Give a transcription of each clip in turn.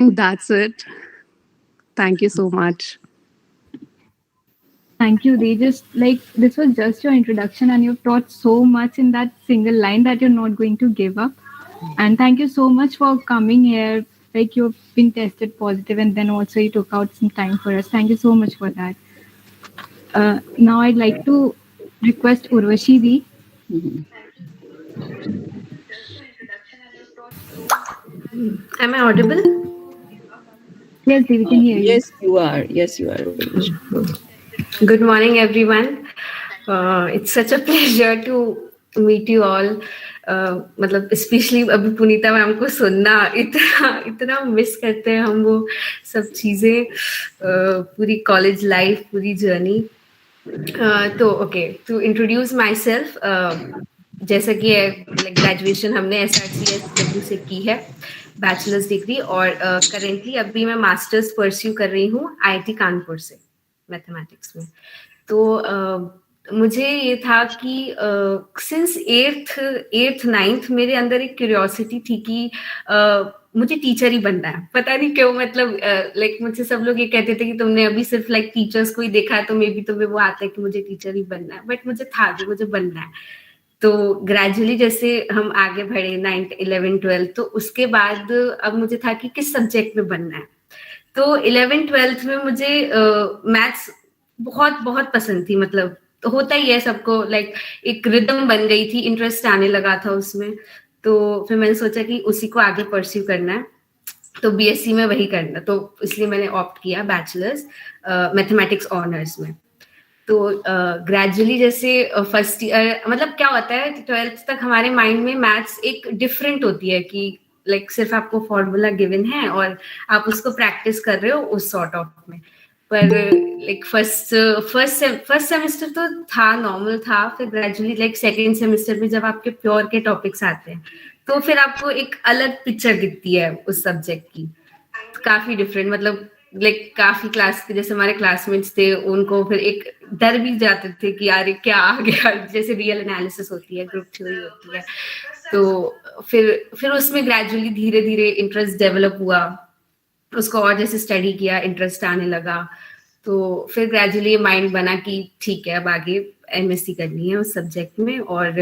That's it. Thank you so much. Thank you. They just like this was just your introduction, and you've taught so much in that single line that you're not going to give up. And thank you so much for coming here. Like you've been tested positive, and then also you took out some time for us. Thank you so much for that. Now I'd like to request Urvashi Di. Am I audible? Yes, Di, we can hear you. Yes, you are. Yes, you are. Good morning, everyone. It's such a pleasure to meet you all. मतलब specially अभी पुनीता ma'am को सुनना इतना miss करते हैं हम वो सब चीजें, पूरी कॉलेज लाइफ, पूरी जर्नी. तो okay, to introduce my self, जैसा कि ग्रेजुएशन हमने SRCSW से की है, बैचलर्स डिग्री, और करेंटली अभी मैं मास्टर्स परस्यू कर रही हूँ IIT कानपुर से मैथमेटिक्स में. तो मुझे ये था कि सिंस 8th 9th मेरे अंदर एक क्यूरियोसिटी थी कि मुझे टीचर ही बनना है. पता नहीं क्यों, मतलब लाइक मुझसे सब लोग ये कहते थे कि तुमने अभी सिर्फ लाइक टीचर्स को ही देखा है, तो मे बी तुम्हें वो आता है कि मुझे टीचर ही बनना है, बट मुझे था कि मुझे बनना है. तो ग्रेजुअली जैसे हम आगे बढ़े 9th 11th 12th, तो उसके बाद अब मुझे था कि किस सब्जेक्ट में बनना है. तो 11th 12th में मुझे मैथ्स बहुत बहुत पसंद थी. मतलब तो होता ही है सबको, लाइक एक रिदम बन गई थी, इंटरेस्ट आने लगा था उसमें. तो फिर मैंने सोचा कि उसी को आगे परस्यू करना है, तो BSc में वही करना. तो इसलिए मैंने ऑप्ट किया बैचलर्स मैथमेटिक्स ऑनर्स में. तो ग्रेजुअली जैसे फर्स्ट ईयर, मतलब क्या होता है 12th तक हमारे माइंड में मैथ्स एक डिफरेंट होती है कि लाइक सिर्फ आपको फॉर्मूला गिवन है और आप उसको प्रैक्टिस कर रहे हो उस सॉर्ट ऑफ में. पर लाइक फर्स्ट सेमेस्टर तो था, नॉर्मल था. फिर ग्रेजुअली लाइक सेकेंड सेमेस्टर में जब आपके प्योर के टॉपिक्स आते हैं, तो फिर आपको एक अलग पिक्चर दिखती है उस सब्जेक्ट की, काफी डिफरेंट. मतलब लाइक काफी क्लास के जैसे हमारे क्लासमेट्स थे, उनको फिर एक डर भी जाते थे कि यार क्या आ गया, जैसे रियल एनालिसिस होती है, ग्रुप थ्योरी होती है. तो फिर उसमें ग्रेजुअली धीरे धीरे इंटरेस्ट डेवलप हुआ, उसको और जैसे स्टडी किया, इंटरेस्ट आने लगा. तो फिर ग्रेजुअली माइंड बना कि ठीक है अब आगे MSc करनी है उस सब्जेक्ट में, और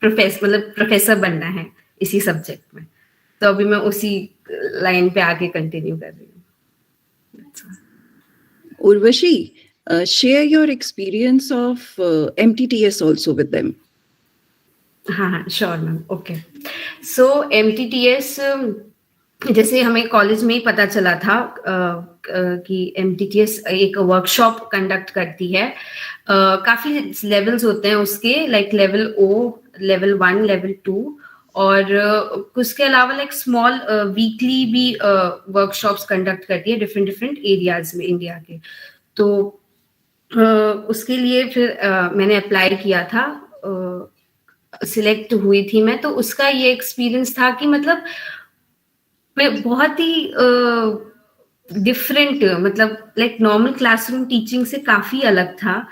प्रोफेसर बनना है इसी सब्जेक्ट में. तो अभी मैं उसी लाइन पे आगे कंटिन्यू कर रही हूँ. Urvashi, share your experience of MTTS also with them. हाँ, श्योर मैम. ओके, सो MTTS जैसे हमें कॉलेज में ही पता चला था कि MTTS एक वर्कशॉप कंडक्ट करती है. काफी लेवल्स होते हैं उसके, like level O, level 1, level 2, और उसके अलावा लाइक स्मॉल वीकली भी वर्कशॉप्स कंडक्ट करती है डिफरेंट एरियाज में इंडिया के. तो उसके लिए फिर मैंने अप्लाई किया था, सिलेक्ट हुई थी मैं. तो उसका ये एक्सपीरियंस था कि मतलब बहुत ही डिफरेंट, मतलब लाइक नॉर्मल क्लासरूम टीचिंग से काफी अलग था.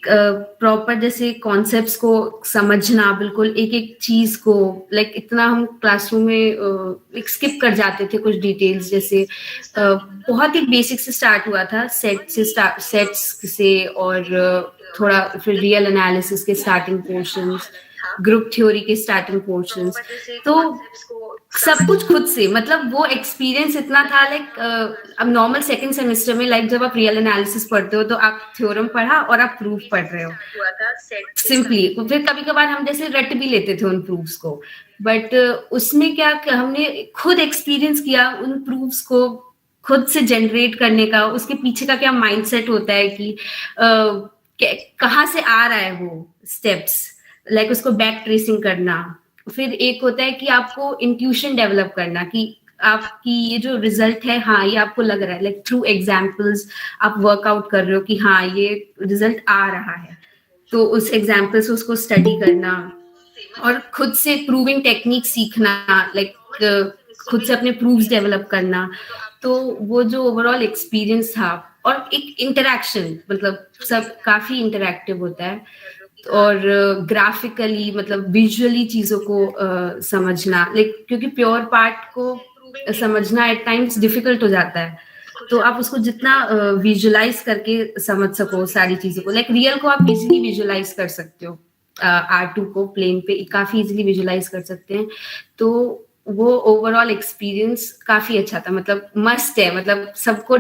प्रॉपर जैसे कॉन्सेप्ट्स को समझना, बिल्कुल एक एक चीज को, लाइक इतना हम क्लासरूम में स्किप कर जाते थे कुछ डिटेल्स. जैसे बहुत ही बेसिक से स्टार्ट हुआ था, सेट्स से, और थोड़ा फिर रियल एनालिसिस के स्टार्टिंग पोर्शंस, ग्रुप थ्योरी के स्टार्टिंग पोर्शंस. तो सब कुछ खुद से, मतलब वो एक्सपीरियंस इतना था. लाइक अब नॉर्मल सेकंड सेमेस्टर में लाइक जब आप रियल एनालिसिस पढ़ते हो तो आप थ्योरम पढ़ा और आप प्रूफ पढ़ रहे हो सिंपली. फिर कभी कभार हम जैसे रट भी लेते थे उन प्रूफ्स को, बट उसमें क्या हमने खुद एक्सपीरियंस किया उन प्रूफ्स को खुद से जनरेट करने का. उसके पीछे का क्या माइंडसेट होता है कि कहाँ से आ रहा है वो स्टेप्स, लाइक उसको बैक ट्रेसिंग करना. फिर एक होता है कि आपको इंट्यूशन डेवलप करना कि आपकी ये जो रिजल्ट है, हाँ ये आपको लग रहा है, लाइक थ्रू एग्जाम्पल्स आप वर्कआउट कर रहे हो कि हाँ ये रिजल्ट आ रहा है. तो उस एग्जाम्पल से उसको स्टडी करना और खुद से प्रूविंग टेक्निक सीखना, लाइक खुद से अपने प्रूफ्स डेवलप करना. तो वो जो ओवरऑल एक्सपीरियंस था, और एक इंटरेक्शन, मतलब सब काफी इंटरेक्टिव होता है, और ग्राफिकली मतलब विजुअली चीजों को समझना, लाइक क्योंकि प्योर पार्ट को समझना एट टाइम्स डिफिकल्ट हो जाता है, तो आप उसको जितना विजुअलाइज करके समझ सको सारी चीजों को, लाइक रियल को आप इजीली विजुअलाइज कर सकते हो, R2 को प्लेन पे काफी इजीली विजुअलाइज कर सकते हैं, तो वो ओवरऑल एक्सपीरियंस काफी अच्छा था, मतलब मस्ट है, मतलब सबको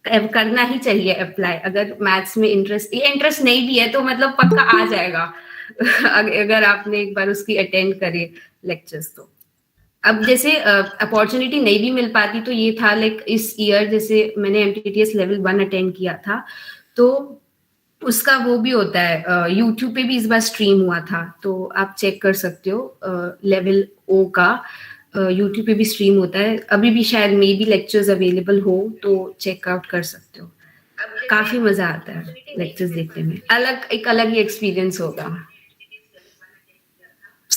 करना ही चाहिए अप्लाई। अगर मैथ्स में इंटरेस्ट नहीं भी है तो मतलब पक्का आ जाएगा अगर आपने एक बार उसकी अटेंड करे लेक्चर्स तो। अब जैसे अपॉर्चुनिटी नहीं भी मिल पाती तो ये था लाइक इस ईयर जैसे मैंने MTTS लेवल 1 अटेंड किया था, तो उसका वो भी होता है, यूट्यूब पे भी इस बार स्ट्रीम हुआ था, तो आप चेक कर सकते हो, लेवल O का यूट्यूब पे भी स्ट्रीम होता है, अभी भी शायद मे बी लेक्चर्स अवेलेबल हो तो चेकआउट कर सकते हो। काफी मजा आता है लेक्चर्स देखने में, एक अलग ही एक्सपीरियंस होगा।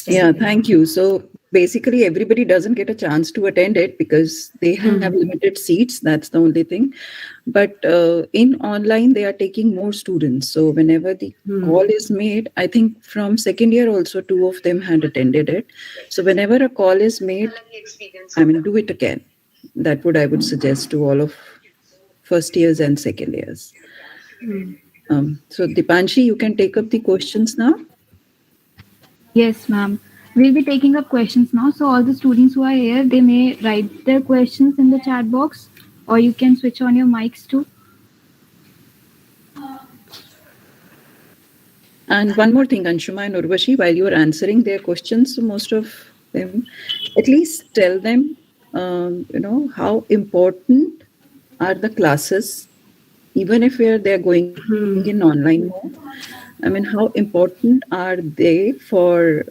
Yeah, thank you. So basically, everybody doesn't get a chance to attend it because they have limited seats. That's the only thing. But in online, they are taking more students. So whenever the call is made, I think from second year also 2 of them had attended it. So whenever a call is made, I mean, do it again. That I would suggest to all of first years and second years. So Dipanshi, you can take up the questions now. Yes, ma'am. We'll be taking up questions now. So all the students who are here, they may write their questions in the chat box, or you can switch on your mics too. And one more thing, Anshuma and Urvashi, while you are answering their questions, most of them, at least tell them, how important are the classes, even if they're going in online mode. I mean, how important are they for,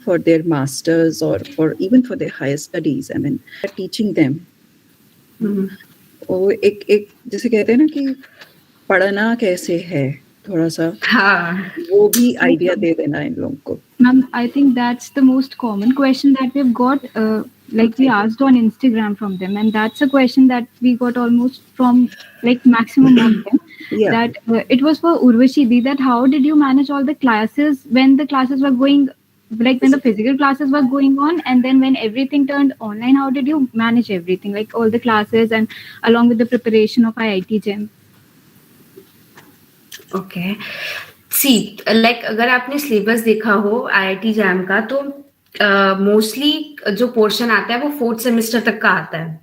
for their masters or even for their higher studies? I mean, teaching them. वो एक जैसे कहते हैं ना कि पढ़ना कैसे है, थोड़ा सा वो भी आइडिया दे देना इन लोगों को। Ma'am, I think that's the most common question that we've got. Like we asked on Instagram from them, and that's a question that we got almost from like maximum of them. Yeah. That it was for Urvashi Di, that how did you manage all the classes when the classes were going, like when the physical classes were going on, and then when everything turned online, how did you manage everything, like all the classes and along with the preparation of IIT JEM? Okay. See like अगर आपने syllabus देखा हो IIT JAM का, तो mostly जो portion आता है वो 4th सेमेस्टर तक का आता है।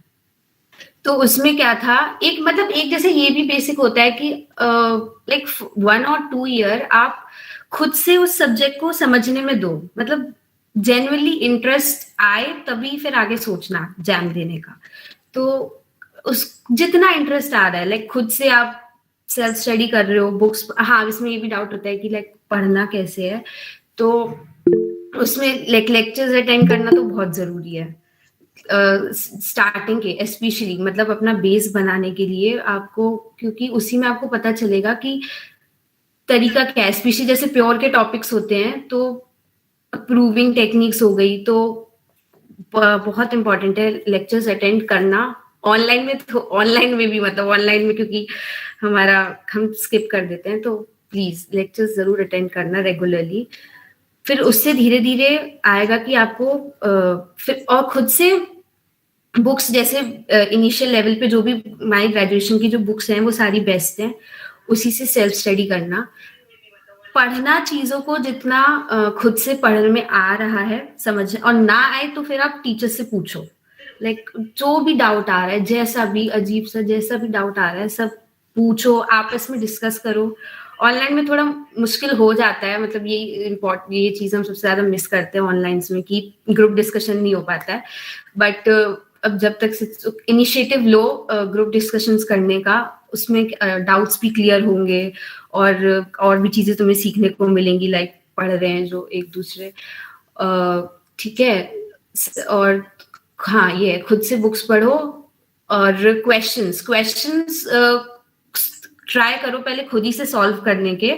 तो उसमें क्या था, एक जैसे ये भी बेसिक होता है कि लाइक 1 or 2 ईयर आप खुद से उस सब्जेक्ट को समझने में दो, मतलब जेन्युइनली इंटरेस्ट आए तभी फिर आगे सोचना जैम देने का। तो उस जितना इंटरेस्ट आ रहा है, लाइक खुद से आप सेल्फ स्टडी कर रहे हो, बुक्स, हाँ इसमें ये भी डाउट होता है कि लाइक पढ़ना कैसे है, तो उसमें लाइक लेक्चर्स अटेंड करना तो बहुत जरूरी है स्टार्टिंग के, स्पेशली मतलब अपना बेस बनाने के लिए आपको, क्योंकि उसी में आपको पता चलेगा कि तरीका क्या है। स्पेशली जैसे प्योर के टॉपिक्स होते हैं तो प्रूविंग टेक्निक्स हो गई, तो बहुत इंपॉर्टेंट है लेक्चर्स अटेंड करना। ऑनलाइन में भी मतलब ऑनलाइन में क्योंकि हम स्किप कर देते हैं, तो प्लीज लेक्चर्स जरूर अटेंड करना रेगुलरली। फिर उससे धीरे धीरे आएगा कि आपको फिर और खुद से बुक्स, जैसे इनिशियल लेवल पे जो भी हमारी ग्रेजुएशन की जो बुक्स हैं वो सारी बेस्ट हैं, उसी से सेल्फ स्टडी करना, पढ़ना चीजों को जितना खुद से पढ़ने में आ रहा है समझ, और ना आए तो फिर आप टीचर से पूछो, लाइक जो भी डाउट आ रहा है, जैसा भी अजीब सा जैसा भी डाउट आ रहा है सब पूछो, आपस में डिस्कस करो। ऑनलाइन में थोड़ा मुश्किल हो जाता है, मतलब ये चीज हम सबसे ज्यादा मिस करते हैं ऑनलाइन में कि ग्रुप डिस्कशन नहीं हो पाता है। बट अब जब तक इनिशिएटिव लो ग्रुप डिस्कशंस करने का, उसमें डाउट्स भी क्लियर होंगे और भी चीजें तुम्हें सीखने को मिलेंगी, लाइक पढ़ रहे हैं जो एक दूसरे, ठीक है। और हाँ, ये खुद से बुक्स पढ़ो और क्वेश्चंस ट्राई करो पहले खुद ही से सॉल्व करने के,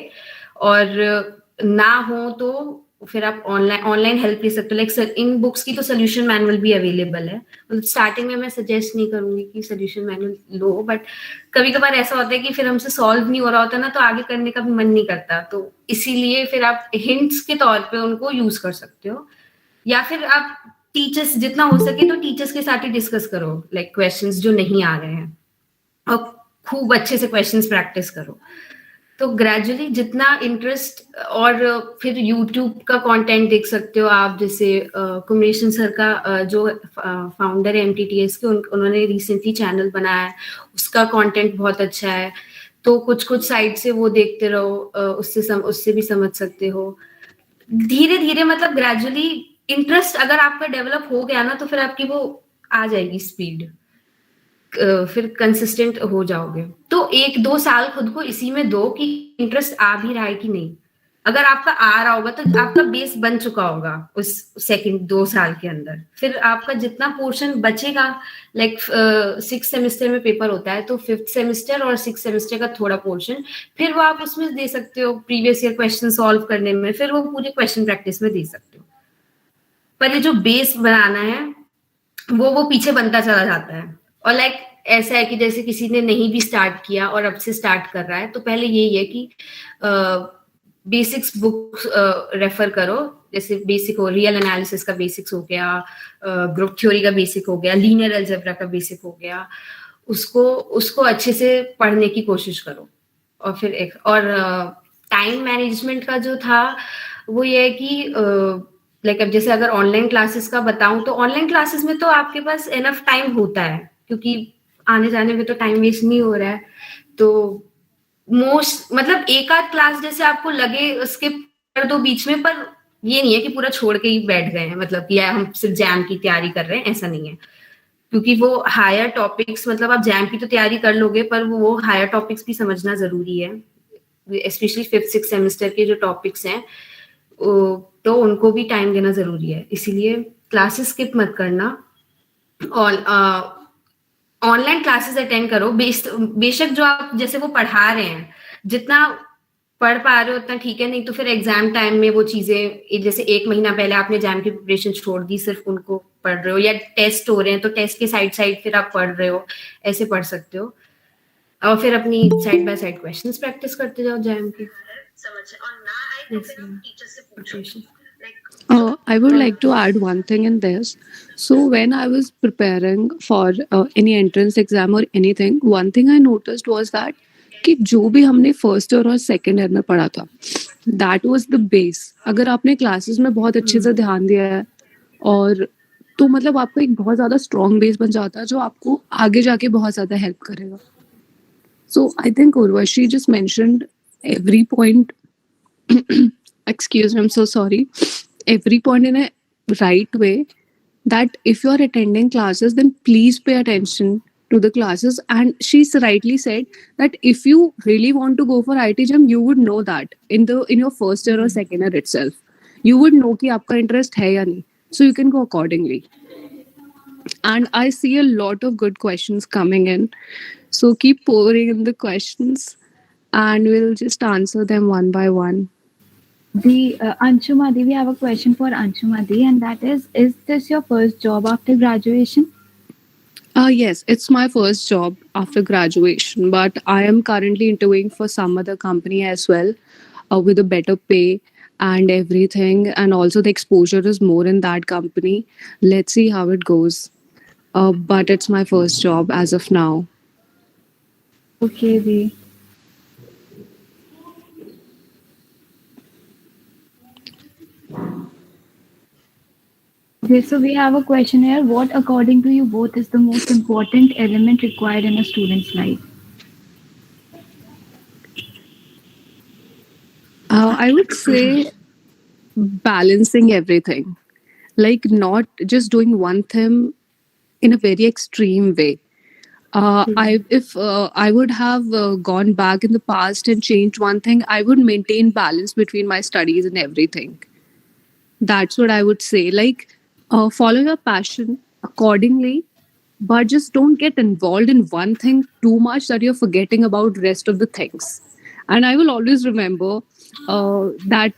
और ना हो तो फिर आप ऑनलाइन हेल्प ले सकते हो। लाइक इन बुक्स की तो सोल्यूशन मैनुअल भी अवेलेबल है, मतलब स्टार्टिंग में मैं सजेस्ट नहीं करूंगी कि सोल्यूशन मैनुअल लो, बट कभी कभार ऐसा होता है कि फिर हमसे सॉल्व नहीं हो रहा होता ना, तो आगे करने का भी मन नहीं करता, तो इसीलिए फिर आप हिंट्स के तौर पे उनको यूज कर सकते हो, या फिर आप टीचर्स जितना हो सके तो टीचर्स के साथ ही डिस्कस करो, लाइक क्वेश्चंस जो नहीं आ रहे हैं, और खूब अच्छे से क्वेश्चंस प्रैक्टिस करो। तो ग्रेजुअली जितना इंटरेस्ट, और फिर यूट्यूब का कंटेंट देख सकते हो आप, जैसे कुमरेशन सर का जो फाउंडर है MTTS के, उन्होंने रिसेंटली चैनल बनाया है, उसका कंटेंट बहुत अच्छा है। तो कुछ कुछ साइड से वो देखते रहो, उससे भी समझ सकते हो। धीरे धीरे मतलब ग्रेजुअली इंटरेस्ट अगर आपका डेवलप हो गया ना, तो फिर आपकी वो आ जाएगी स्पीड, फिर कंसिस्टेंट हो जाओगे। तो 1-2 साल खुद को इसी में दो कि इंटरेस्ट आ भी रहा है कि नहीं। अगर आपका आ रहा होगा तो आपका बेस बन चुका होगा उस सेकंड 2 साल के अंदर। फिर आपका जितना पोर्शन बचेगा, लाइक 6 सेमेस्टर में पेपर होता है, तो 5th सेमेस्टर और 6th सेमेस्टर का थोड़ा पोर्शन फिर वो आप उसमें दे सकते हो, प्रीवियस ईयर क्वेश्चन सॉल्व करने में, फिर वो पूरी क्वेश्चन प्रैक्टिस में दे सकते हो। पर ये जो बेस बनाना है वो पीछे बनता चला जाता है। और लाइक ऐसा है कि जैसे किसी ने नहीं भी स्टार्ट किया और अब से स्टार्ट कर रहा है, तो पहले यही है कि बेसिक्स बुक्स रेफर करो। जैसे बेसिक हो, रियल एनालिसिस का बेसिक्स हो गया, ग्रुप थ्योरी का बेसिक हो गया, लीनियर अलजेब्रा का बेसिक हो गया, उसको अच्छे से पढ़ने की कोशिश करो। और फिर टाइम मैनेजमेंट का जो था वो ये है कि लाइक अब जैसे अगर ऑनलाइन क्लासेस का बताऊं, तो ऑनलाइन क्लासेस में तो आपके पास एनफ टाइम होता है, क्योंकि आने जाने में तो टाइम वेस्ट नहीं हो रहा है। तो मोस्ट मतलब एक आध क्लास जैसे आपको लगे स्किप कर दो बीच में, पर ये नहीं है कि पूरा छोड़ के ही बैठ गए हैं, मतलब कि हम सिर्फ जैम की तैयारी कर रहे हैं, ऐसा नहीं है। क्योंकि वो हायर टॉपिक्स, मतलब आप जैम की तो तैयारी कर लोगे, पर वो हायर टॉपिक्स भी समझना जरूरी है। स्पेशली 5th 6th सेमेस्टर के जो टॉपिक्स हैं, तो उनको भी टाइम देना जरूरी है। इसीलिए क्लासेस स्किप मत करना, और ऑनलाइन क्लासेस अटेंड करो। बेशक जो आप जैसे वो पढ़ा रहे हैं, जितना पढ़ पा रहे हो उतना ठीक है, नहीं तो फिर एग्जाम टाइम में वो चीजें, जैसे 1 महीना पहले आपने एग्जाम की प्रिपरेशन छोड़ दी, सिर्फ उनको पढ़ रहे हो, या टेस्ट हो रहे हैं तो टेस्ट के साइड फिर आप पढ़ रहे हो, ऐसे पढ़ सकते हो। और फिर अपनी side by side questions practice करते जाओ जैम की। I would like to add one thing in this. So when I was preparing for any entrance exam or anything, one thing I noticed was that कि जो भी हमने first year और second year में पढ़ा था, that was the base. अगर आपने क्लासेस में बहुत अच्छे से ध्यान दिया है, और तो मतलब आपका एक बहुत ज्यादा स्ट्रॉन्ग बेस बन जाता है, जो आपको आगे जाके बहुत ज्यादा हेल्प करेगा। So I think Urvashi just mentioned every point, excuse me, I'm so sorry, every point in a right way, that if you are attending classes, then please pay attention to the classes. And she's rightly said that if you really want to go for IT Jam, you would know that in your first year or second year itself, you would know कि आपका interest है या नहीं, so you can go accordingly. And I see a lot of good questions coming in, so keep pouring in the questions and we'll just answer them one by one. Anshumadi, we have a question for Anshumadi, and that is this your first job after graduation? Yes, it's my first job after graduation, but I am currently interviewing for some other company as well, with a better pay and everything, and also the exposure is more in that company. Let's see how it goes. But it's my first job as of now. Okay, Dee. Okay, so we have a question here. What, according to you both, is the most important element required in a student's life? I would say balancing everything, like not just doing one thing in a very extreme way. If I would have gone back in the past and changed one thing, I would maintain balance between my studies and everything. That's what I would say. Like, follow your passion accordingly, but just don't get involved in one thing too much that you're forgetting about rest of the things. And I will always remember that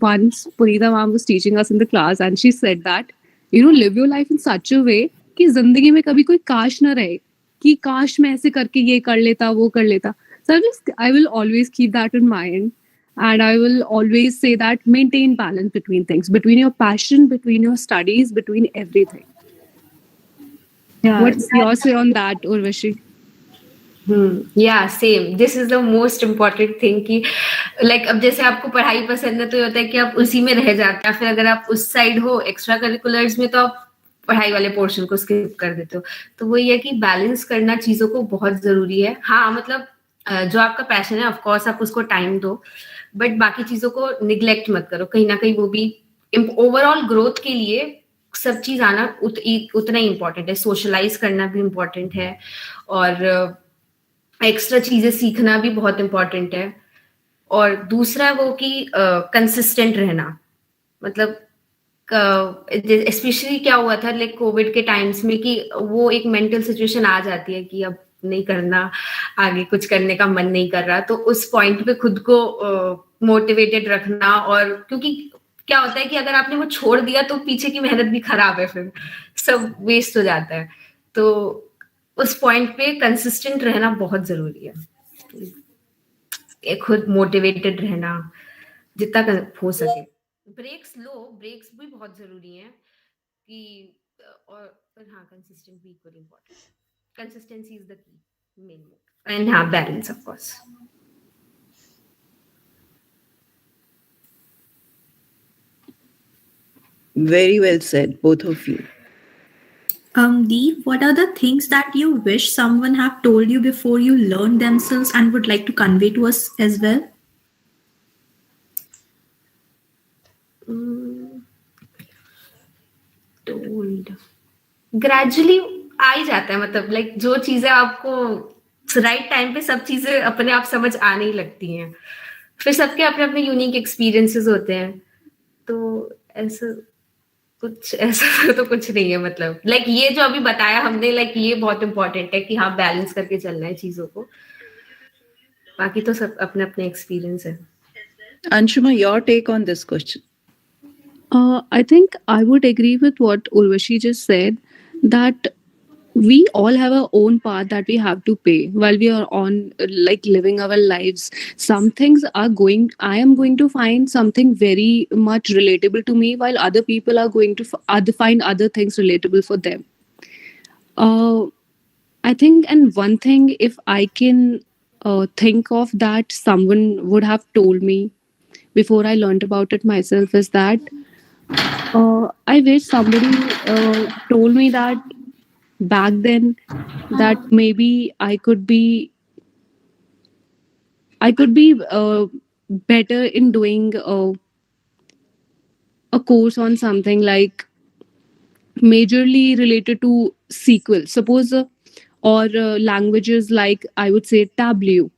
once Punita ma'am was teaching us in the class, and she said that, live your life in such a way कि जिंदगी में कभी कोई काश ना रहे कि काश मैं ऐसे करके ये कर लेता, वो कर लेता. So I will always keep that in mind. And I will always say that maintain balance between things, between your passion, between your studies, between everything. Yeah, What's your say on that, Urvashi? या same, this is the most important thing कि like अब जैसे आपको पढ़ाई पसंद है तो ये होता है कि आप उसी में रह जाते हैं, फिर अगर आप उस साइड हो एक्स्ट्रा करिकुलर्स में तो आप पढ़ाई वाले पोर्शन को स्किप कर देते हो. तो वही है कि बैलेंस करना चीजों को बहुत जरूरी है. हाँ मतलब जो आपका पैशन है ऑफकोर्स आप उसको टाइम दो, बट बाकी चीजों को निग्लेक्ट मत करो. कहीं ना कहीं वो भी ओवरऑल ग्रोथ के लिए सब चीज आना उतना ही इम्पोर्टेंट है. सोशलाइज करना भी इम्पोर्टेंट है और एक्स्ट्रा चीजें सीखना भी बहुत इम्पोर्टेंट है. और दूसरा वो कि कंसिस्टेंट रहना, मतलब स्पेशली क्या हुआ था लाइक कोविड के टाइम्स में कि वो एक मेंटल सिचुएशन आ जाती है कि अब नहीं करना, आगे कुछ करने का मन नहीं कर रहा. तो उस पॉइंट पे खुद को मोटिवेटेड रखना. और क्योंकि क्या होता है कि अगर आपने वो छोड़ दिया तो पीछे की मेहनत भी खराब है, फिर सब वेस्ट हो जाता है. तो उस पॉइंट पे कंसिस्टेंट रहना बहुत जरूरी है. खुद मोटिवेटेड रहना जितना हो सके. ब्रेक्स लो, ब्रेक्स भी बहुत जरूरी हैं कि और हाँ कंसिस्टेंट भी equally important. Consistency is the key main, and हाँ balance of course. Very well said, both of you. Deep, what are the things that you wish someone have told you before you learned themselves and would like to convey to us as well? Told gradually आ ही जाता है. मतलब like जो चीजें आपको right time पे सब चीजें अपने आप समझ आने ही लगती हैं. फिर सबके अपने अपने यूनिक एक्सपीरियंसेस होते हैं. तो ऐसा तो कुछ नहीं है. मतलब लाइक ये जो अभी बताया हमने, लाइक ये बहुत इंपॉर्टेंट है कि हाँ बैलेंस करके चलना है चीजों को. बाकी तो सब अपने अपने एक्सपीरियंस है. Anshuma, your take on this question? I think I would agree with what Urvashi just said, that we all have our own path that we have to pay while we are on like living our lives. Some things are going, I am going to find something very much relatable to me, while other people are going to find other things relatable for them. I think, and one thing if I can think of that someone would have told me before I learned about it myself is that I wish somebody told me that back then, that maybe I could be better in doing a course on something like majorly related to SQL, suppose, or languages like I would say Tableau,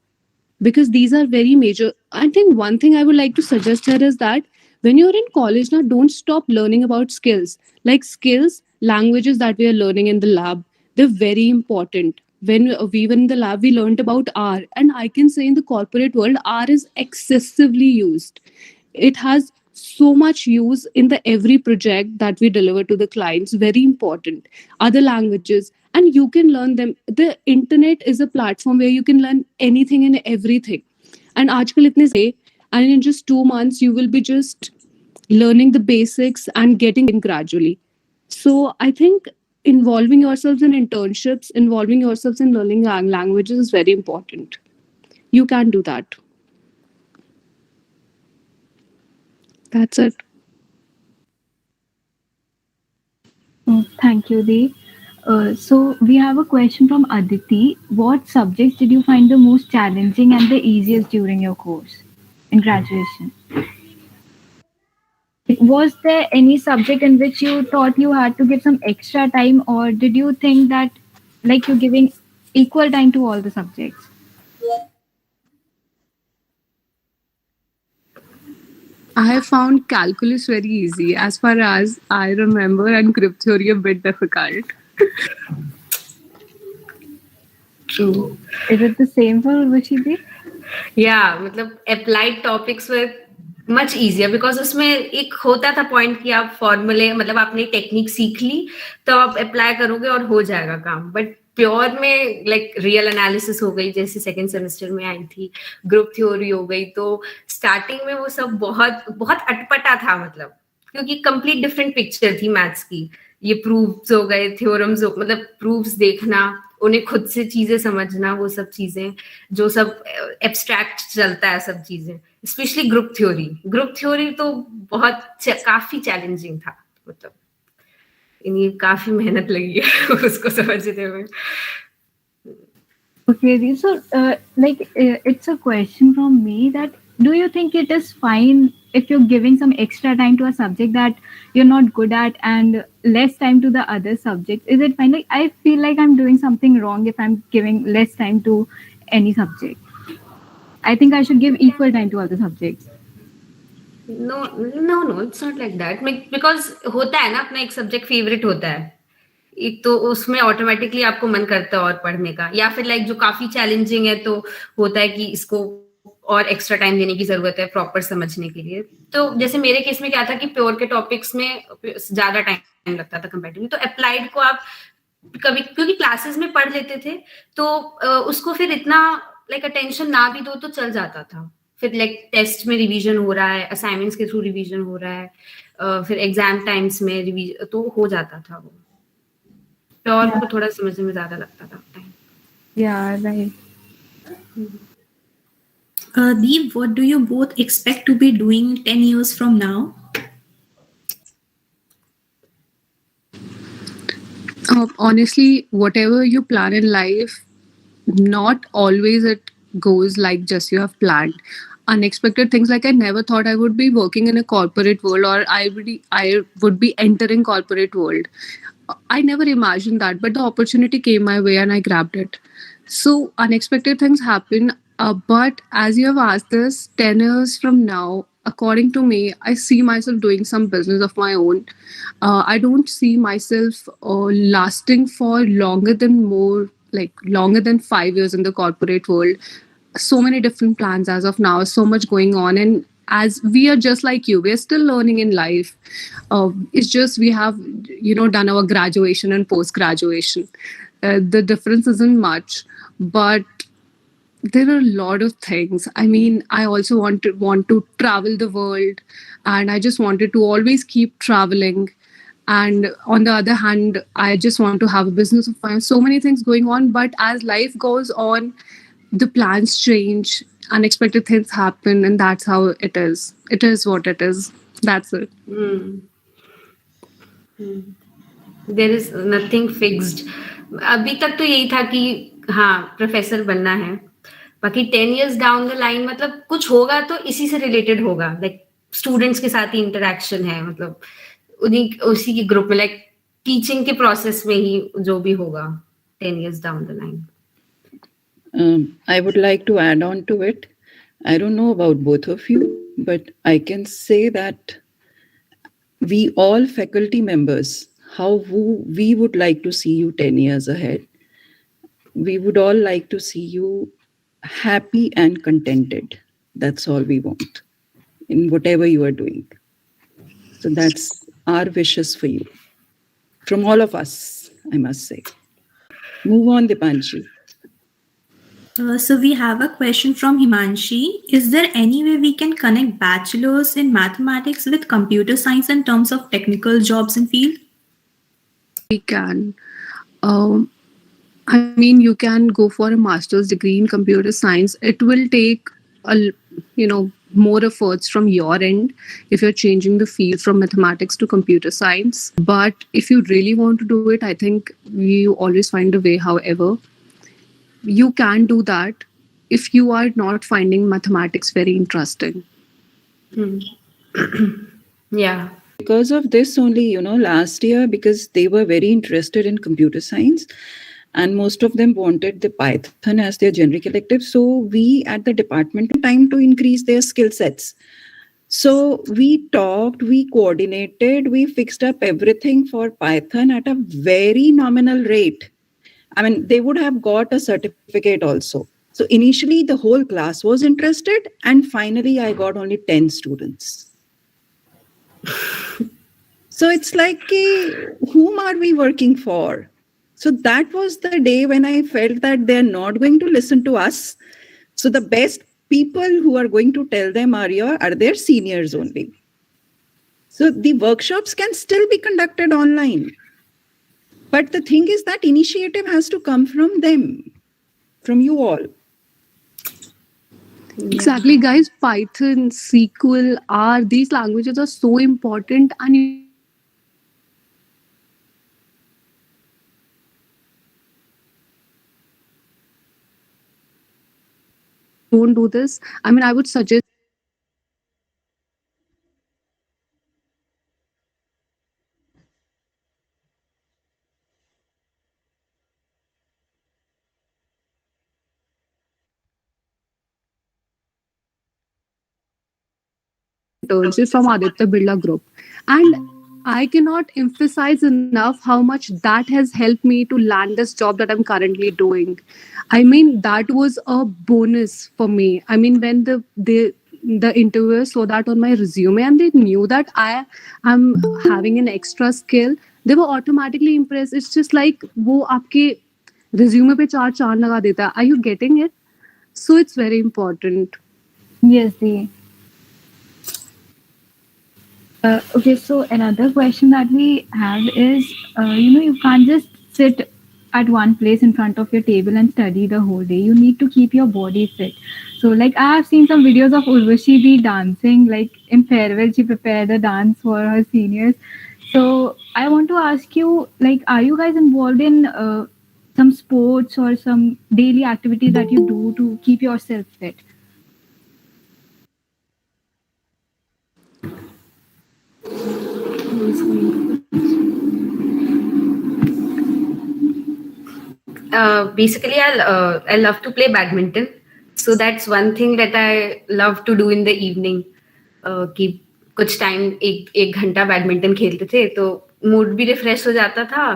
because these are very major. I think one thing I would like to suggest here is that when you're in college now, don't stop learning about skills. Like skills, languages that we are learning in the lab, they're very important. When we were in the lab, we learned about R, and I can say in the corporate world, R is excessively used. It has so much use in the every project that we deliver to the clients. Very important. Other languages, and you can learn them. The internet is a platform where you can learn anything and everything. And aajkal itne say, and in just 2 months you will be just learning the basics and getting in gradually. So I think involving yourselves in internships, involving yourselves in learning languages is very important. You can do that. That's it. Thank you, Dee. So we have a question from Aditi. What subjects did you find the most challenging and the easiest during your course in graduation? Was there any subject in which you thought you had to give some extra time, or did you think that like you're giving equal time to all the subjects? I have found calculus very easy as far as I remember, and group theory a bit difficult. True. Is it the same for Urvashi? Yeah, मतलब applied topics were much easier because उसमें एक होता था point कि आप फॉर्मूले, मतलब आपने टेक्निक सीख ली तो आप अप्लाई करोगे और हो जाएगा काम. बट प्योर में लाइक रियल एनालिसिस हो गई, जैसे सेकेंड सेमेस्टर में आई थी, ग्रुप थ्योरी हो गई, तो स्टार्टिंग में वो सब बहुत बहुत अटपटा था, मतलब क्योंकि कंप्लीट डिफरेंट पिक्चर थी मैथ्स की। ये प्रूफ्स हो गए, थ्योरम्स हो, मतलब प्रूफ्स देखना, उन्हें खुद से चीजें समझना, वो सब चीजें जो सब एब्स्ट्रैक्ट चलता है, सब चीजें, स्पेशली ग्रुप थ्योरी तो बहुत काफी चैलेंजिंग था, मतलब इन्हें काफी मेहनत लगी है उसको समझने में। Okay, so it's a question from me that do you think it is fine if you're giving some extra time to a subject that you're not good at and less time to the other subjects? Is it fine? Like, I feel like I'm doing something wrong if I'm giving less time to any subject. I think I should give equal time to other subjects. No, it's not like that. Because होता है ना, अपना एक subject favourite होता है, एक तो उसमें ऑटोमेटिकली आपको मन करता है और पढ़ने का, या फिर लाइक जो काफी चैलेंजिंग है तो होता है कि इसको और एक्स्ट्रा टाइम देने की जरूरत है प्रॉपर समझने के लिए। तो जैसे मेरे केस में क्या था कि प्योर के टॉपिक्स में ज्यादा टाइम लगता था कंपैरेटिवली, तो अप्लाइड को आप कभी क्योंकि क्लासेस में पढ़ लेते थे तो उसको फिर इतना लाइक अटेंशन ना भी दो तो चल जाता था। फिर लाइक टेस्ट में रिवीजन हो रहा है, असाइनमेंट्स के थ्रू रिवीजन हो रहा है, फिर एग्जाम टाइम्स में रिवीजन तो हो जाता था। वो प्योर को थोड़ा समझने में ज्यादा लगता था time. Yeah, right. Deep, what do you both expect to be doing 10 years from now? Honestly, whatever you plan in life, not always it goes like just you have planned. Unexpected things, like I never thought I would be working in a corporate world, or I would be entering corporate world. I never imagined that, but the opportunity came my way and I grabbed it. So unexpected things happen. But as you have asked this, 10 years from now, according to me, I see myself doing some business of my own. I don't see myself lasting for longer than 5 years in the corporate world. So many different plans as of now, so much going on. And as we are just like you, we are still learning in life. It's just we have, done our graduation and post graduation. The difference isn't much, but there are a lot of things. I mean, I also want to travel the world, and I just wanted to always keep traveling. And on the other hand, I just want to have a business of mine. So many things going on, but as life goes on, the plans change, unexpected things happen, and that's how it is. It is what it is. That's it. There is nothing fixed. अभी तक तो यही था कि हाँ professor बनना है, बाकी 10 years डाउन द लाइन मतलब कुछ होगा तो इसी से रिलेटेड होगा, लाइक स्टूडेंट्स के साथ ही इंटरेक्शन है, मतलब उसी के ग्रुप में, लाइक टीचिंग के प्रोसेस में ही जो भी होगा 10 years down the line. I would like to add on to it. I don't know about both of you, but I can say that we all faculty members, how we would like to see you 10 years ahead. We would all like to see you happy and contented. That's all we want in whatever you are doing. So that's our wishes for you. From all of us, I must say. Move on, Dipanshi. So we have a question from Himanshi. Is there any way we can connect bachelors in mathematics with computer science in terms of technical jobs and field? We can. I mean, you can go for a master's degree in computer science. It will take more efforts from your end if you're changing the field from mathematics to computer science. But if you really want to do it, I think you always find a way. However, you can do that if you are not finding mathematics very interesting. Yeah. Because of this only, last year, because they were very interested in computer science and most of them wanted the Python as their generic elective. So we at the department took time to increase their skill sets. So we talked, we coordinated, we fixed up everything for Python at a very nominal rate. I mean, they would have got a certificate also. So initially the whole class was interested and finally I got only 10 students. So it's like, whom are we working for? So that was the day when I felt that they're not going to listen to us. So the best people who are going to tell them are their seniors only. So the workshops can still be conducted online. But the thing is that initiative has to come from them, from you all. Exactly, guys. Python, SQL, R, these languages are so important, and you don't do this. I mean, I would suggest internship from Aditya Birla Group. And I cannot emphasize enough how much that has helped me to land this job that I'm currently doing. I mean, that was a bonus for me. I mean, when the interviewers saw that on my resume and they knew that I am having an extra skill, they were automatically impressed. It's just like वो आपके resume पे चार चांद लगा देता है. Are you getting it? So it's very important. Yes, the okay, so another question that we have is, you can't just sit at one place in front of your table and study the whole day. You need to keep your body fit. So, like, I have seen some videos of Urvashi be dancing. Like, in farewell, she prepared a dance for her seniors. So, I want to ask you, like, are you guys involved in some sports or some daily activities that you do to keep yourself fit? Basically, I love to play badminton. So that's one thing that I love to do in the evening. कि कुछ time एक घंटा badminton खेलते थे तो mood भी refresh हो जाता था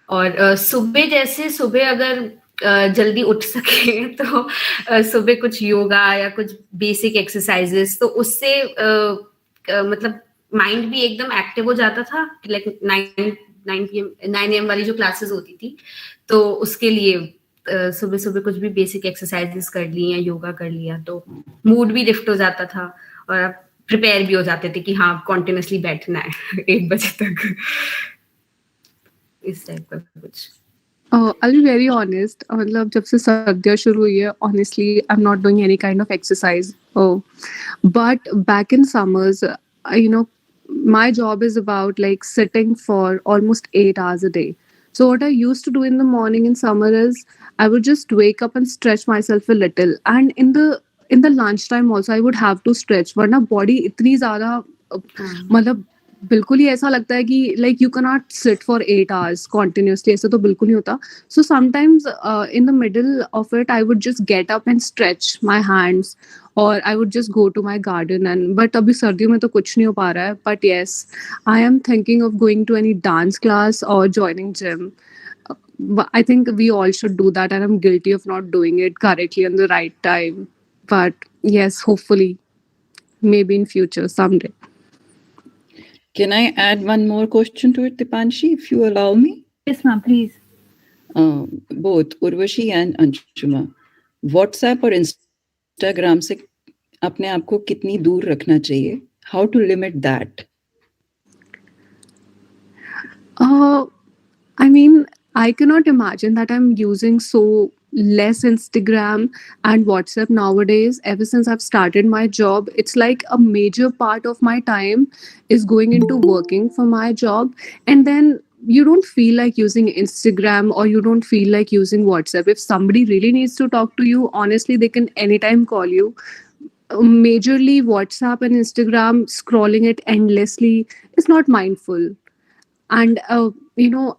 और सुबह अगर जल्दी उठ सके तो सुबह कुछ योगा या कुछ बेसिक एक्सरसाइजेस तो उससे मतलब माइंड भी एकदम एक्टिव हो जाता था लाइक 9 AM वाली जो क्लासेस होती थी तो उसके लिए सुबह सुबह कुछ भी बेसिक एक्सरसाइजेस कर ली या योगा कर लिया तो मूड भी लिफ्ट हो जाता था और आप प्रिपेयर भी हो जाते थे कि हाँ कॉन्टिन्यूसली बैठना है 1 बजे तक इस टाइप का कुछ I'll be very honest. मतलब जब से सर्दियाँ शुरू हुई है, honestly, I'm not doing any kind of exercise. But back in summers, my job is about like sitting for almost 8 hours a day. So what I used to do in the morning in summer is I would just wake up and stretch myself a little, and in the lunchtime also I would have to stretch. वरना body इतनी ज़्यादा मतलब बिल्कुल ही ऐसा लगता है कि like you can not sit for 8 hours continuously ऐसा तो बिल्कुल नहीं होता so sometimes in the middle of it I would just get up and stretch my hands और I would just go to my garden and but अभी सर्दियों में तो कुछ नहीं हो पा रहा है but yes I am thinking of going to any dance class और joining gym I think we all should do that, and I'm guilty of not doing it correctly in the right time. But yes, hopefully, maybe in future, someday. Can I add one more question to it, Dipanshi, if you allow me? Yes, ma'am, please. Both Urvashi and Anshuma, WhatsApp और Instagram से अपने आप को कितनी दूर रखना चाहिए? How to limit that? I mean, I cannot imagine that I'm using so less Instagram and WhatsApp nowadays. Ever since I've started my job, it's like a major part of my time is going into working for my job. And then you don't feel like using Instagram or you don't feel like using WhatsApp. If somebody really needs to talk to you, honestly, they can anytime call you. Majorly WhatsApp and Instagram, scrolling it endlessly is not mindful. And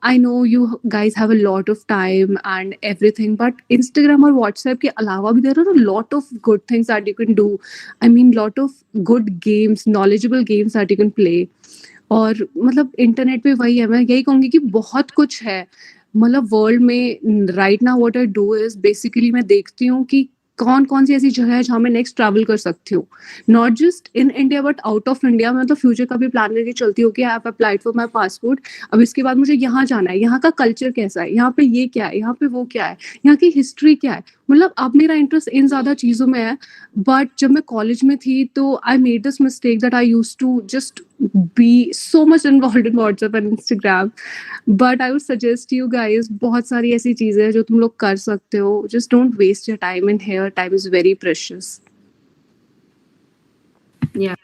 I know you guys have a lot of time and everything, but Instagram or WhatsApp के अलावा भी there are a lot of good things that you can do. I mean, lot of good games, knowledgeable games that you can play. और मतलब internet पे वही है, मैं यही कहूँगी कि बहुत कुछ है मतलब वर्ल्ड में right now what I do is basically मैं देखती हूँ कि कौन कौन सी ऐसी जगह है जहाँ मैं नेक्स्ट ट्रैवल कर सकती हूँ, not just in India but out of India. मैं तो फ्यूचर का भी प्लान करके चलती हूँ कि I have applied for my passport, अब इसके बाद मुझे यहाँ जाना है, यहाँ का कल्चर कैसा है, यहाँ पे ये क्या है, यहाँ पे वो क्या है, यहाँ की हिस्ट्री क्या है। मतलब अब मेरा इंटरेस्ट इन ज़्यादा चीज़ों में है। बट जब मैं कॉलेज में थी तो I made this mistake that I use to just be so much involve in WhatsApp and Instagram. But I would suggest you guys, बहुत सारी ऐसी चीजें हैं जो तुम लोग कर सकते हो। Just don't waste your time in here, time is very precious. या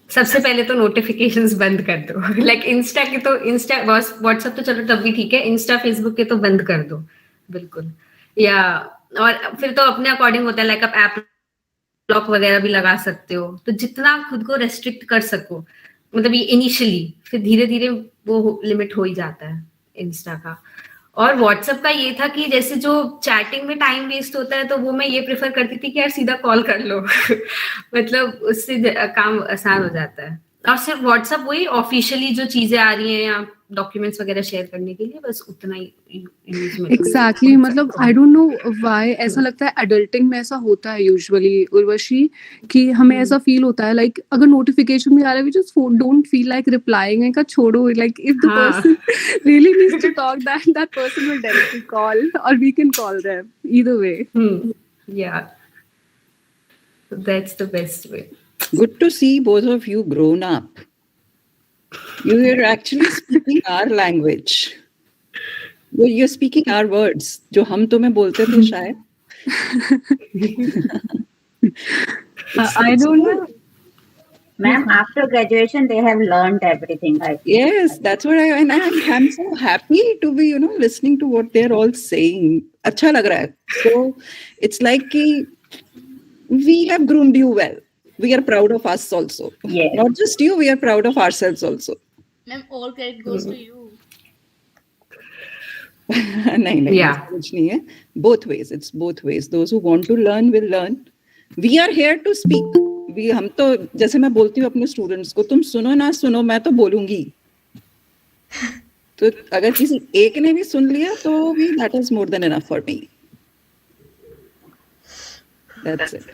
सबसे पहले तो नोटिफिकेशंस बंद कर दो। लाइक इंस्टा के तो, इंस्टा व्हाट्सएप तो चलो तब भी ठीक है, इंस्टा फेसबुक के तो बंद कर दो बिल्कुल। या और फिर तो अपने अकॉर्डिंग होता है, लाइक आप ऐप लॉक वगैरह भी लगा सकते हो, तो जितना खुद को रेस्ट्रिक्ट कर सको, मतलब ये इनिशियली, फिर धीरे धीरे वो लिमिट हो ही जाता है इंस्टा का। और व्हाट्सएप का ये था कि जैसे जो चैटिंग में टाइम वेस्ट होता है, तो वो मैं ये प्रेफर करती थी कि यार सीधा कॉल कर लो। मतलब उससे काम आसान हो जाता है। और सिर्फ व्हाट्सएप वही ऑफिशियली जो चीजें आ रही हैं या डॉक्यूमेंट्स वगैरह शेयर करने के लिए, बस उतना ही यूज में। एग्जैक्टली, मतलब आई डोंट नो व्हाई ऐसा लगता है एडल्टिंग में ऐसा होता है यूजुअली उर्वशी, कि हमें ऐसा फील होता है लाइक अगर नोटिफिकेशन भी आ रहा है we just don't feel like replying, का छोड़ो, like if the person really needs to talk that person will directly call और we can call them either way. Yeah, that's the best way. Good to see both of you grown up. You are actually speaking our language. You're speaking our words. जो हम तुम्हें बोलते थे शायद. I don't know. Ma'am, after graduation, they have learned everything. Yes, that's what I'm so happy to be, listening to what they're all saying. अच्छा लग रहा है. So it's like कि we have groomed you well. We are proud of us also. Yes. Not just you, we are proud of ourselves also. Ma'am, all credit goes to you. नहीं, Yeah. कुछ नहीं है. Both ways. It's both ways. Those who want to learn will learn. We are here to speak. हम तो जैसे मैं बोलती हूँ अपने स्टूडेंट्स को, तुम सुनो ना सुनो, मैं तो बोलूंगी. तो अगर किसी एक ने भी सुन लिया तो भी that is more than enough for me. That's it.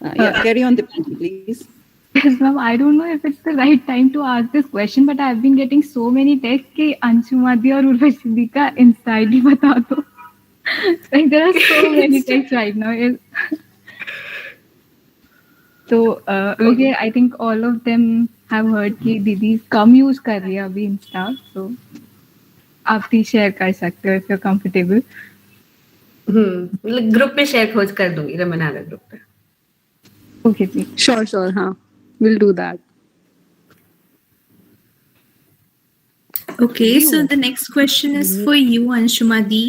Yeah, carry on, Dipanji, please. Yes, ma'am. I don't know if it's the right time to ask this question, but I've been getting so many texts कि अंशुमादी और उर्वशी दी का Insta ID बता दो. Like there are so many texts right now. So okay, I think all of them have heard कि दीदी कम use कर रही है अभी Insta, so आप भी शेयर कर सकते हो if you're comfortable. मतलब ग्रुप में शेयर खोज कर दूंगी, रमनागा ग्रुप पे. Okay, जी. Sure, हाँ, we'll do that. Okay, so the next question is for you, Anshumadi.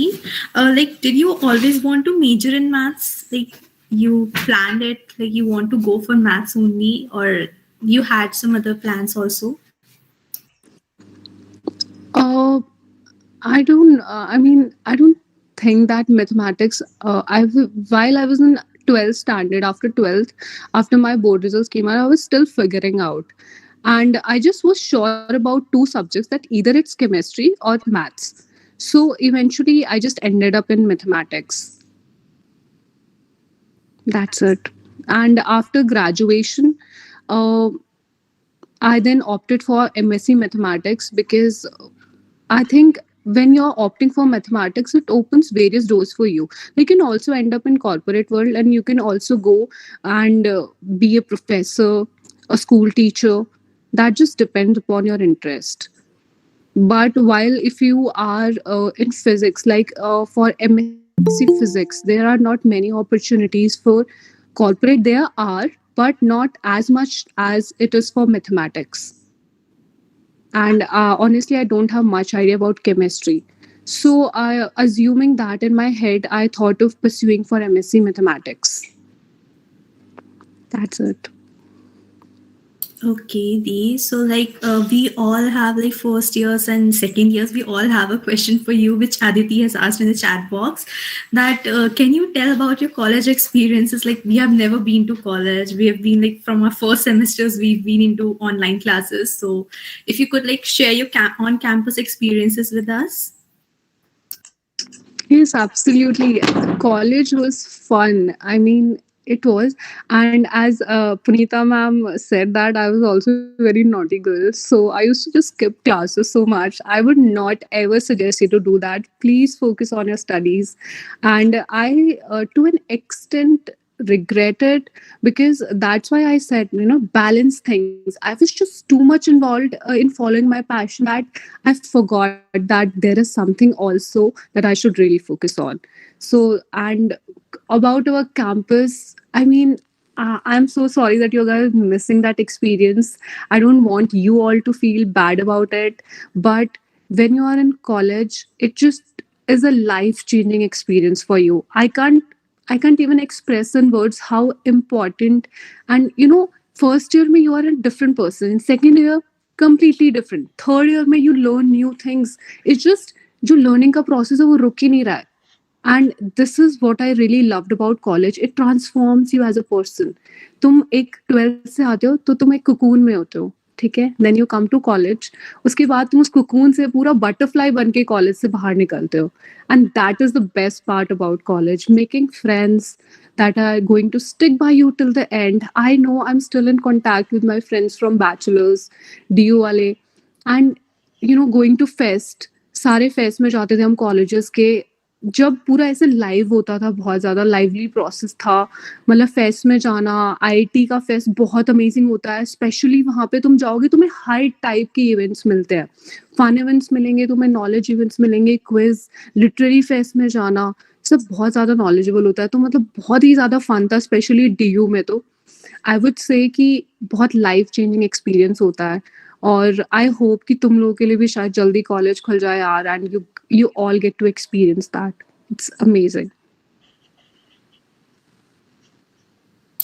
Like, did you always want to major in maths? Like, you planned it, like you want to go for maths only, or you had some other plans also? I don't think that mathematics, while I was in 12th standard, after 12th, after my board results came out, I was still figuring out. And I just was sure about two subjects, that either it's chemistry or maths. So eventually I just ended up in mathematics. That's it. And after graduation, I then opted for MSc Mathematics, because I think when you're opting for mathematics, it opens various doors for you. You can also end up in corporate world, and you can also go and be a professor, a school teacher. That just depends upon your interest. But while if you are in physics, like for MSc Physics, there are not many opportunities for corporate. There are, but not as much as it is for mathematics. And honestly, I don't have much idea about chemistry. So assuming that in my head, I thought of pursuing for MSc Mathematics. That's it. Okay, Dee. So like we all have like first years and second years, we all have a question for you, which Aditi has asked in the chat box, that can you tell about your college experiences? Like we have never been to college. We have been like from our first semesters, we've been into online classes. So if you could like share your on-campus experiences with us. Yes, absolutely. College was fun. I mean, it was. And as Punita ma'am said that I was also a very naughty girl. So I used to just skip classes so much. I would not ever suggest you to do that. Please focus on your studies. And I, to an extent, regret it because that's why I said, balance things. I was just too much involved in following my passion that I forgot that there is something also that I should really focus on. So, and about our campus, I mean, I'm so sorry that you guys are missing that experience. I don't want you all to feel bad about it. But when you are in college, it just is a life changing experience for you. I can't even express in words how important. And first year mein you are a different person. In second year, completely different. Third year mein you learn new things. It's just जो learning का process है वो रुक ही नहीं रहा है. And this is what I really loved about college. It transforms you as a person. तुम एक 12th से आते हो तो तुम एक cocoon में होते हो, ठीक है? Then you come to college. उसके बाद तुम उस cocoon से पूरा butterfly बन के college से बाहर निकलते हो. And that is the best part about college. Making friends that are going to stick by you till the end. I know I'm still in contact with my friends from bachelors, DU वाले. And going to fest. सारे fest में जाते थे हम colleges के. जब पूरा ऐसे लाइव होता था, बहुत ज़्यादा लाइवली प्रोसेस था. मतलब फेस्ट में जाना, आईआईटी का फेस्ट बहुत अमेजिंग होता है. स्पेशली वहाँ पे तुम जाओगे, तुम्हें हर टाइप के इवेंट्स मिलते हैं. फन इवेंट्स मिलेंगे तुम्हें, नॉलेज इवेंट्स मिलेंगे, क्विज, लिटरेरी फेस्ट में जाना, सब बहुत ज़्यादा नॉलेजेबल होता है. तो मतलब बहुत ही ज़्यादा फन था, स्पेशली डीयू में. तो आई वुड से कि बहुत लाइफ चेंजिंग एक्सपीरियंस होता है. और आई होप कि तुम लोगों के लिए भी शायद जल्दी कॉलेज खुल जाए यार, and you all get to experience that. It's amazing.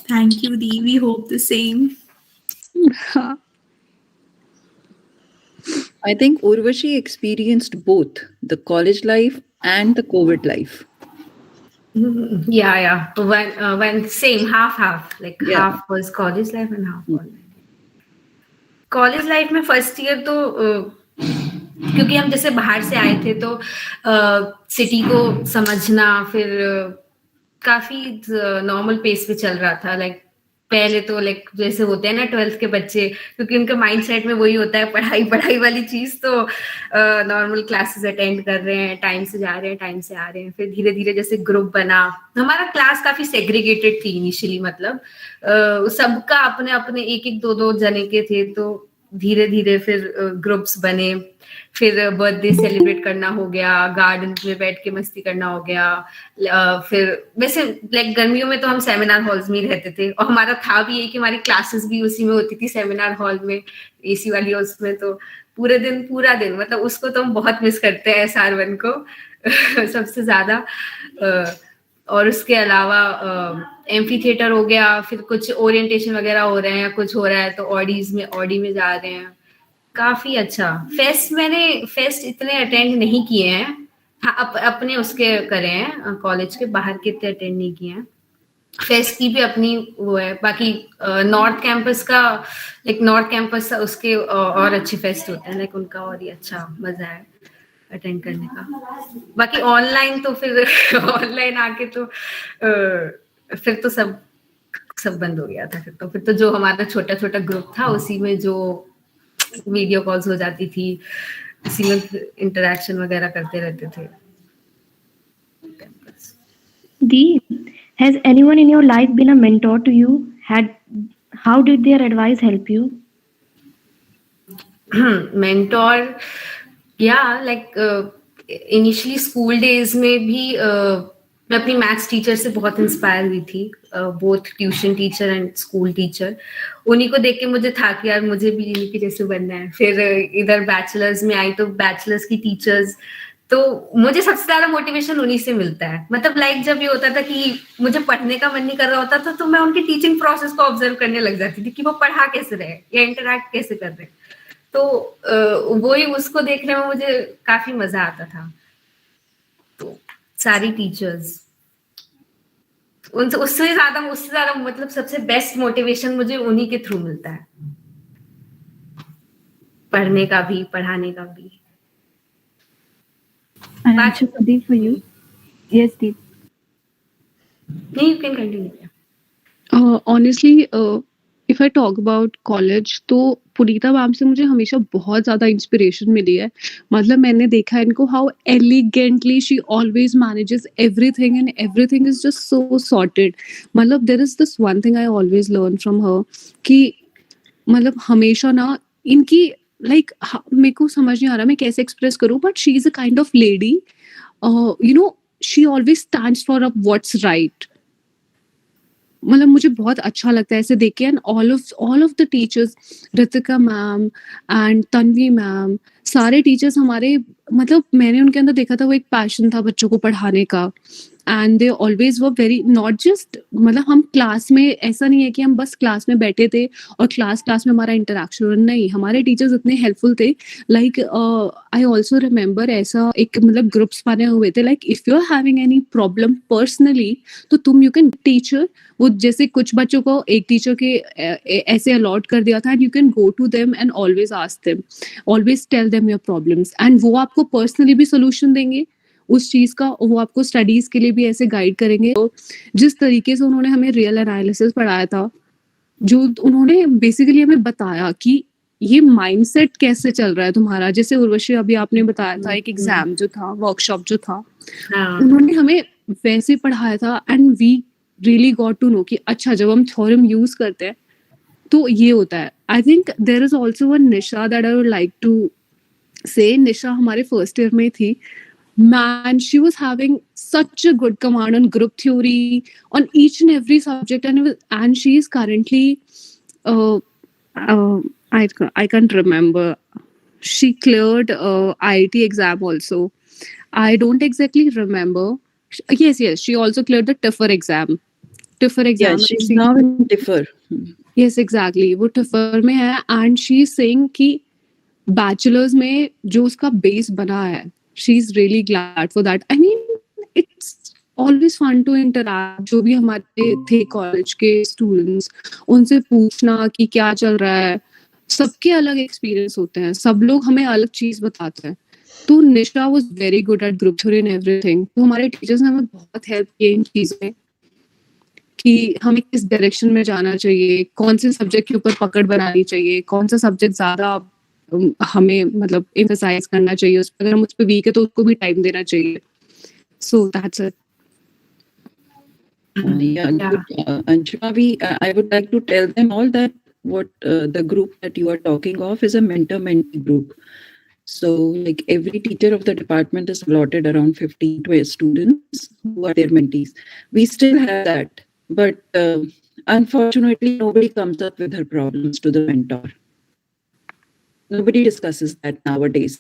Thank you, Dee. We hope the same. I think Urvashi experienced both the college life and the COVID life. Yeah. When same half. Like Yeah. half was college life and half online. College life में first year तो क्योंकि हम जैसे बाहर से आए थे तो सिटी को समझना फिर काफी नॉर्मल पेस पे चल रहा था. लाइक पहले तो लाइक जैसे होते हैं ना 12th के बच्चे, क्योंकि उनके माइंड सेट में वही होता है, पढ़ाई वाली चीज. तो नॉर्मल क्लासेस अटेंड कर रहे हैं, टाइम से जा रहे हैं, टाइम से आ रहे हैं. फिर धीरे धीरे जैसे ग्रुप बना. हमारा क्लास काफी सेग्रीगेटेड थी इनिशियली. मतलब सबका अपने अपने एक दो जने के थे. तो धीरे धीरे फिर ग्रुप्स बने. फिर बर्थडे सेलिब्रेट करना हो गया, गार्डन में बैठ के मस्ती करना हो गया. फिर वैसे लाइक गर्मियों में तो हम सेमिनार हॉल्स में ही रहते थे, और हमारा था भी ये कि हमारी क्लासेस भी उसी में होती थी, सेमिनार हॉल में, एसी वाली उसमें. तो पूरा दिन मतलब उसको तो हम बहुत मिस करते हैं, SR1 को सबसे ज्यादा. और उसके अलावा एम्फी थिएटर हो गया. फिर कुछ ओरिएंटेशन वगैरह हो रहे हैं, कुछ हो रहा है तो ऑडी में जा रहे हैं. काफी अच्छा. फेस्ट इतने अटेंड नहीं किए हैं. हाँ, अपने उसके करे हैं, कॉलेज के बाहर के इतने अटेंड नहीं किए हैं. फेस्ट की भी अपनी वो है. बाकी नॉर्थ कैंपस उसके और अच्छे फेस्ट होते हैं, लाइक उनका और ही अच्छा मजा है अटेंड करने का. बाकी ऑनलाइन तो फिर ऑनलाइन आके तो फिर तो सब बंद हो गया था. फिर तो जो हमारा छोटा ग्रुप था उसी में जो वीडियो कॉल्स हो जाती थी, उसी में इंटरेक्शन वगैरह करते रहते थे. Dee, has anyone in your life been a mentor to you? How did their advice help you? Mentor, like initially school days में भी मैं अपनी मैथ्स टीचर से बहुत इंस्पायर हुई थी. Both tuition teacher and school teacher. उन्हीं को देख के मुझे था कि यार मुझे भी इन्हीं के जैसे बनना है. फिर इधर बैचलर्स में आई तो बैचलर्स की टीचर्स, तो मुझे सबसे ज्यादा मोटिवेशन उन्हीं से मिलता है. मतलब लाइक जब ये होता था कि मुझे पढ़ने का मन नहीं कर रहा होता था, तो मैं उनकी टीचिंग प्रोसेस को ऑब्जर्व करने लग जाती थी कि वो पढ़ा कैसे रहे या इंटरेक्ट कैसे कर रहे. तो वही उसको देखने में मुझे काफी मजा आता था. तो सारी टीचर्स, उससे ज्यादा मतलब सबसे बेस्ट मोटिवेशन मुझे उन्हीं के थ्रू मिलता है, पढ़ने का भी, पढ़ाने का भी. And Shubhadeep, for you? Yes, Deep. No, you can continue. Honestly, if I talk about college, तो पुनीता मैम से मुझे हमेशा बहुत ज़्यादा इंस्पिरेशन मिली है। मतलब मैंने देखा है इनको how elegantly she always manages everything and everything is just so sorted. मतलब there is this one thing I always learn from her कि मतलब हमेशा ना इनकी लाइक मेरे को समझ नहीं आ रहा मैं कैसे एक्सप्रेस करूँ, but she is a kind of lady, you know, she always stands for what's right. मतलब मुझे बहुत अच्छा लगता है ऐसे देख के। And all of the teachers, Ritika ma'am and Tanvi ma'am, सारे टीचर्स हमारे, मतलब मैंने उनके अंदर देखा था वो एक पैशन था बच्चों को पढ़ाने का। And they always were very not just, मतलब हम क्लास में ऐसा नहीं है कि हम बस क्लास में बैठे थे और क्लास में हमारा इंटरेक्शन, नहीं, हमारे टीचर्स इतने हेल्पफुल थे। लाइक आई ऑल्सो रिमेम्बर ऐसा एक मतलब ग्रुप्स बने हुए थे, like if you are having any problem personally तो तुम यू कैन टीचर, वो जैसे कुछ बच्चों को एक टीचर के ऐसे अलॉट कर दिया था, and you can go to them and always ask them, always tell them your problems, and वो आपको पर्सनली भी सोल्यूशन देंगे उस चीज का, वो आपको स्टडीज के लिए भी ऐसे गाइड करेंगे। तो जिस तरीके से उन्होंने हमें रियल एनालिसिस पढ़ाया था, जो उन्होंने बेसिकली हमें बताया कि ये माइंडसेट कैसे चल रहा है तुम्हारा, जैसे उर्वशी अभी आपने बताया था एक एग्जाम जो था, वर्कशॉप जो था, उन्होंने हमें वैसे पढ़ाया था, and we really got to know कि अच्छा जब हम थ्योरम यूज करते हैं तो ये होता है। I think there is also one Nisha that I would like to say. Nisha हमारे फर्स्ट ईयर में थी। Man, she was having such a good command on group theory, on each and every subject, and she is currently, I can't remember. She cleared IIT exam also. I don't exactly remember. Yes, she also cleared the TIFR exam. TIFR exam. Yeah, she's now in TIFR. Yes, exactly. वो TIFR में है, and she is saying कि bachelors में जो उसका base बना है, she's really glad for that. I mean, it's always fun to interact, जो भी हमारे थे कॉलेज के स्टूडेंट्स, उनसे पूछना कि क्या चल रहा है। सबके अलग एक्सपीरियंस होते हैं, सब लोग हमें अलग चीज बताते हैं। तो Nisha was very good at group theory and everything. तो हमारे टीचर्स ने हमें बहुत हेल्प की इन चीज में कि हमें किस डायरेक्शन में जाना चाहिए, कौन से सब्जेक्ट के ऊपर पकड़ बनानी चाहिए, कौन सा सब्जेक्ट ज्यादा हमें मतलब एम्फसाइज करना चाहिए, उस पर अगर हम उस पर वीक है तो उसको भी टाइम देना चाहिए। So that's it. Anshula, I would like to tell them all that what the group that you are talking of is a mentor-mentee group. So, like every teacher of the department is allotted around 15 to students who are their mentees. We still have that, but unfortunately, nobody comes up with her problems to the mentor. Nobody discusses that nowadays.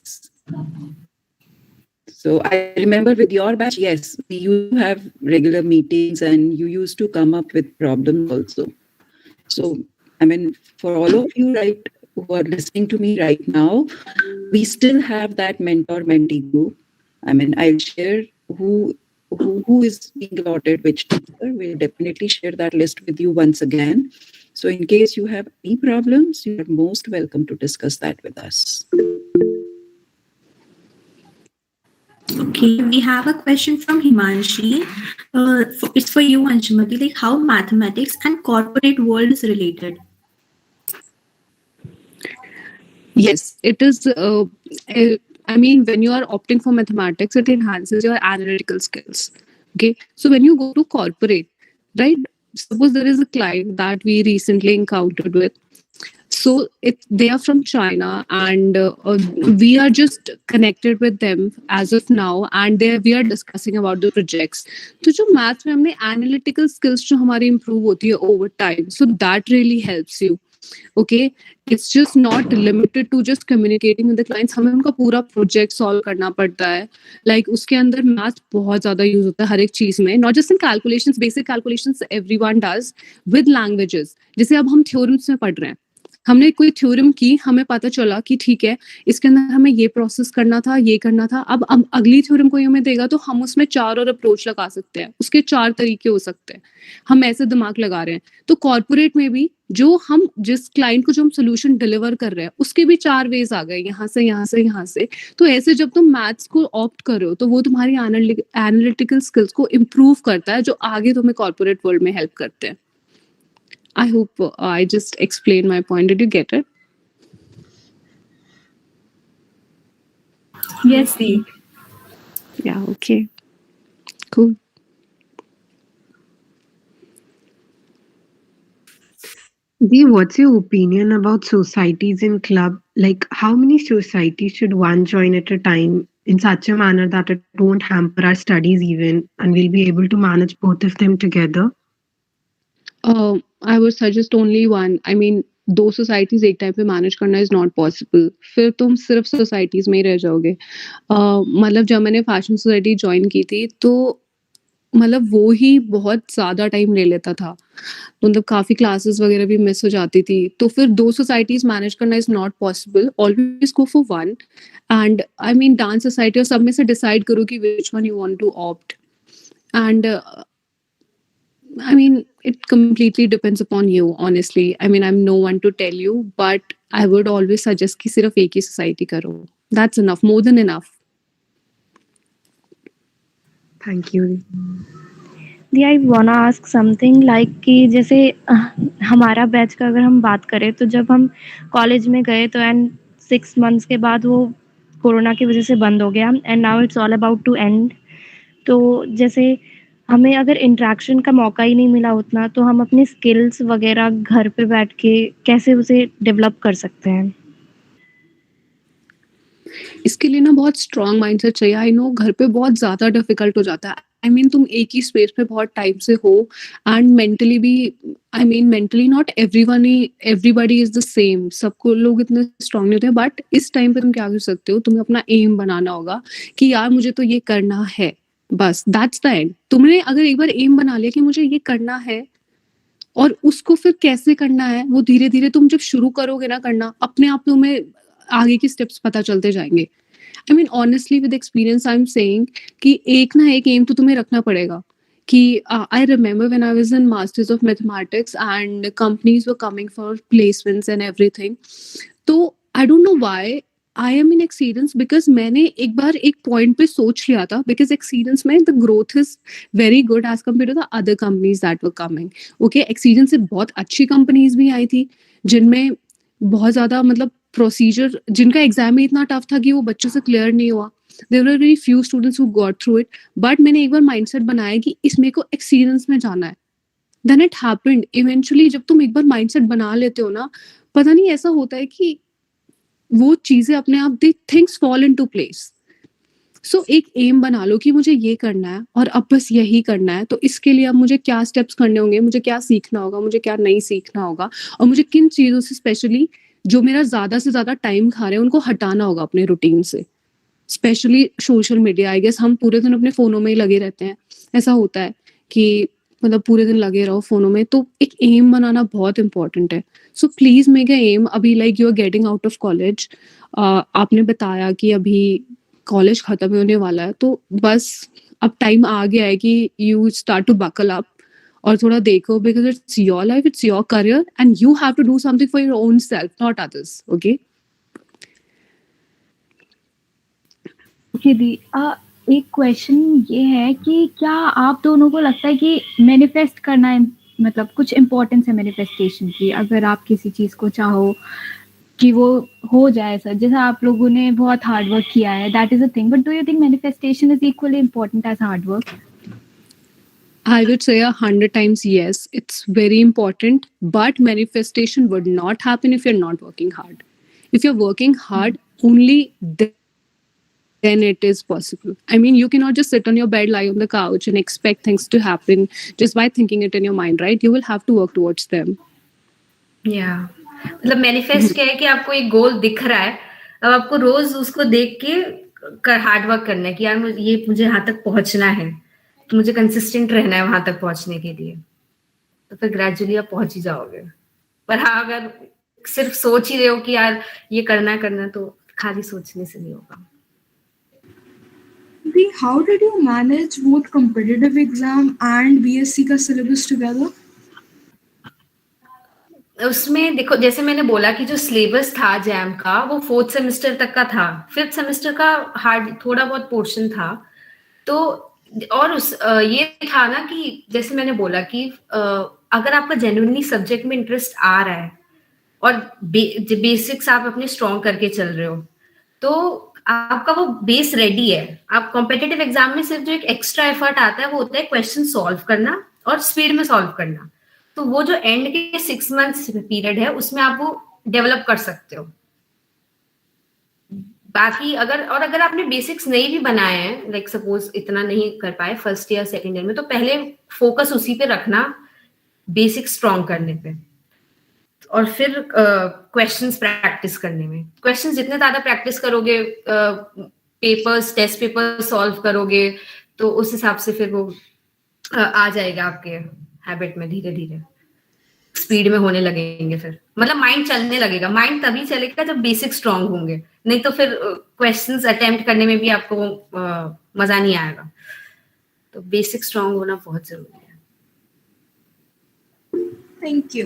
So I remember with your batch, yes, you have regular meetings and you used to come up with problems also. So, I mean, for all of you right who are listening to me right now, we still have that mentor-mentee group. I mean, I'll share who is being allotted which teacher. We'll definitely share that list with you once again. So in case you have any problems, you are most welcome to discuss that with us. Okay, we have a question from Himanshi. It's for you, Anshumati. Like how mathematics and corporate world is related. Yes, it is. I mean, when you are opting for mathematics, it enhances your analytical skills. Okay, so when you go to corporate, right? Suppose there is a client that we recently encountered with. So they are from China, and we are just connected with them as of now, and we are discussing about the projects. तो जो math में हमने analytical skills जो हमारी improve होती है over time, so that really helps you. Okay, it's just not limited to just communicating with the clients. हमें उनका पूरा project solve करना पड़ता है. Like उसके अंदर math बहुत ज़्यादा use होता है हर एक चीज़ में. Not just in calculations, basic calculations everyone does with languages. जैसे अब हम theorems में पढ़ रहे हैं. हमने कोई थ्योरम की, हमें पता चला कि ठीक है इसके अंदर हमें ये प्रोसेस करना था, ये करना था। अब अगली थ्योरम कोई हमें देगा तो हम उसमें 4 और अप्रोच लगा सकते हैं, उसके 4 तरीके हो सकते हैं, हम ऐसे दिमाग लगा रहे हैं। तो कॉर्पोरेट में भी जो हम जिस क्लाइंट को जो हम सोल्यूशन डिलीवर कर रहे हैं उसके भी 4 वेज आ गए, यहाँ से यहाँ से यहाँ से। तो ऐसे जब तुम मैथ्स को ऑप्ट कर रहे हो तो वो तुम्हारी एनालिटिकल स्किल्स को इम्प्रूव करता है, जो आगे तुम्हें कॉर्पोरेट वर्ल्ड में हेल्प करते हैं। I hope I just explain my point, did you get it? Yes, Dee. Yeah, okay, cool. Dee, what's your opinion about societies in club? Like, how many societies should one join at a time in such a manner that it won't hamper our studies even, and we'll be able to manage both of them together? I would suggest only one. I mean, 2 societies एक time पे manage करना is not possible, फिर तुम सिर्फ societies में ही रह जाओगे। मतलब जब मैंने फैशन सोसाइटी ज्वाइन की थी तो मतलब वो ही बहुत ज़्यादा टाइम ले लेता था, मतलब काफ़ी क्लासेस वगैरह भी मिस हो जाती थी। तो फिर 2 सोसाइटीज मैनेज करना is not possible, always go for one. And I mean dance society और सब में से डिसाइड करो कि which one you want to opt. And I mean, it completely depends upon you, honestly. I mean, I'm no one to tell you, but I would always suggest कि सिर्फ एक ही society करो. That's enough, more than enough. Thank you. दी आई वाना ask something like कि जैसे हमारा batch का अगर हम बात करें तो जब हम कॉलेज में गए तो एंड 6 मंथ्स के बाद वो कोरोना की वजह से बंद हो गया and now it's all about to end. तो जैसे हमें अगर इंटरेक्शन का मौका ही नहीं मिला उतना, तो हम अपनी स्किल्स वगैरह घर पे बैठ के कैसे उसे डेवलप कर सकते हैं? इसके लिए ना बहुत स्ट्रॉन्ग माइंडसेट चाहिए। आई नो घर पे बहुत ज़्यादा डिफिकल्ट हो जाता है। आई मीन तुम एक ही स्पेस पे बहुत टाइम से हो एंड मेंटली भी, I mean mentally not everybody is the same, सबको लोग इतने स्ट्रॉन्ग नहीं होते हैं। बट इस टाइम पे तुम क्या कर सकते हो, तुम्हें अपना एम बनाना होगा कि यार मुझे तो ये करना है, बस दैट्स द एंड। तुमने अगर एक बार एम बना लिया कि मुझे ये करना है और उसको फिर कैसे करना है, वो धीरे धीरे तुम जब शुरू करोगे ना करना, अपने आप तुम्हें आगे के स्टेप्स पता चलते जाएंगे। I mean honestly with experience I am saying कि एक ना एक एम तो तुम्हें रखना पड़ेगा। कि I remember when I was in masters of mathematics and companies were coming for placements and everything. तो I don't know why I am in Accidence, because मैंने एक बार एक पॉइंट पे सोच लिया था, बिकॉज एक्सीडेंस में the growth is very good as compare to the other companies that were coming. Okay, Accidence से बहुत अच्छी कंपनीज भी आई थी जिनमें बहुत ज्यादा मतलब प्रोसीजर, जिनका एग्जाम ही इतना टफ था कि वो बच्चों से क्लियर नहीं हुआ। There were very few students who got through it, but मैंने एक बार माइंडसेट बनाया कि इसमें को एक्सीडेंस में जाना है। Then it happened eventually. जब तुम एक बार माइंडसेट बना लेते हो ना, पता नहीं ऐसा होता है कि वो चीजें अपने आप they things fall into place. So एक एम बना लो कि मुझे ये करना है और अब बस यही करना है। तो इसके लिए अब मुझे क्या स्टेप्स करने होंगे, मुझे क्या सीखना होगा, मुझे क्या नहीं सीखना होगा, और मुझे किन चीज़ों से स्पेशली जो मेरा ज़्यादा से ज़्यादा टाइम खा रहे हैं उनको हटाना होगा अपने रूटीन से। Specially social media, I guess हम पूरे दिन अपने फ़ोनों में ही लगे रहते हैं। ऐसा होता है कि मतलब पूरे दिन लगे रहो फ़ोनों में, तो एक एम बनाना बहुत इंपॉर्टेंट है। So please make a aim. अभी like you are getting out of college, आपने बताया कि अभी कॉलेज खत्म होने वाला है, तो बस अब टाइम आ गया है कि you start to buckle up और थोड़ा देखो, because it's your life, it's your career and you have to do something for your own self, not others. Okay okay दी, एक क्वेश्चन ये है कि क्या आप दोनों को लगता है कि मैनिफेस्ट करना है, मतलब कुछ इम्पोर्टेंस है मैनिफेस्टेशन की? अगर आप किसी चीज़ को चाहो कि वो हो जाए, सर जैसा आप लोगों ने बहुत हार्ड वर्क किया है, that is a thing, but do you think manifestation is equally important as hard work? I would say 100 times yes, it's very important, but manifestation would not happen if you're not working hard. If you're working hard, only then it is possible. I mean, you cannot just sit on your bed, lie on the couch and expect things to happen just by thinking it in your mind, right? You will have to work towards them. Yeah. मतलब manifest क्या है कि आपको एक गोल दिख रहा है, अब आपको रोज उसको देख के हार्ड वर्क करना है कि यार मुझे यहाँ तक पहुंचना है, तो मुझे कंसिस्टेंट रहना है वहां तक पहुंचने के लिए, तो फिर ग्रेजुअली आप पहुंच ही जाओगे। पर हाँ, अगर सिर्फ सोच ही रहे हो कि यार ये करना है, तो खाली सोचने से नहीं होगा। How did you manage both competitive exam and BSc का syllabus together? उसमें देखो, जैसे मैंने बोला कि जो सिलेबस था जैम का वो 4th सेमेस्टर तक का था, 5th सेमेस्टर का हार्ड थोड़ा बहुत पोर्शन था। तो और ये था ना कि जैसे मैंने बोला कि अगर आपका जेन्युइनली सब्जेक्ट में इंटरेस्ट आ रहा है और बेसिक्स आप अपने स्ट्रॉन्ग करके चल रहे हो, तो आपका वो बेस रेडी है। आप कॉम्पिटिटिव एग्जाम में सिर्फ जो एक एक्स्ट्रा एफर्ट आता है वो होता है क्वेश्चन सॉल्व करना और स्पीड में सॉल्व करना। तो वो जो एंड के 6 मंथ्स पीरियड है उसमें आप वो डेवलप कर सकते हो। बाकी अगर आपने बेसिक्स नहीं भी बनाए हैं, लाइक सपोज इतना नहीं कर पाए फर्स्ट ईयर सेकेंड ईयर में, तो पहले फोकस उसी पे रखना, बेसिक स्ट्रॉन्ग करने पे, और फिर क्वेश्चंस प्रैक्टिस करने में। क्वेश्चंस जितने ज्यादा प्रैक्टिस करोगे, पेपर्स टेस्ट पेपर सॉल्व करोगे, तो उस हिसाब से फिर वो आ जाएगा आपके हैबिट में, धीरे धीरे स्पीड में होने लगेंगे। फिर मतलब माइंड चलने लगेगा। माइंड तभी चलेगा जब बेसिक स्ट्रांग होंगे, नहीं तो फिर क्वेश्चंस अटेम्प्ट करने में भी आपको मजा नहीं आएगा। तो बेसिक स्ट्रांग होना बहुत जरूरी है। Thank you.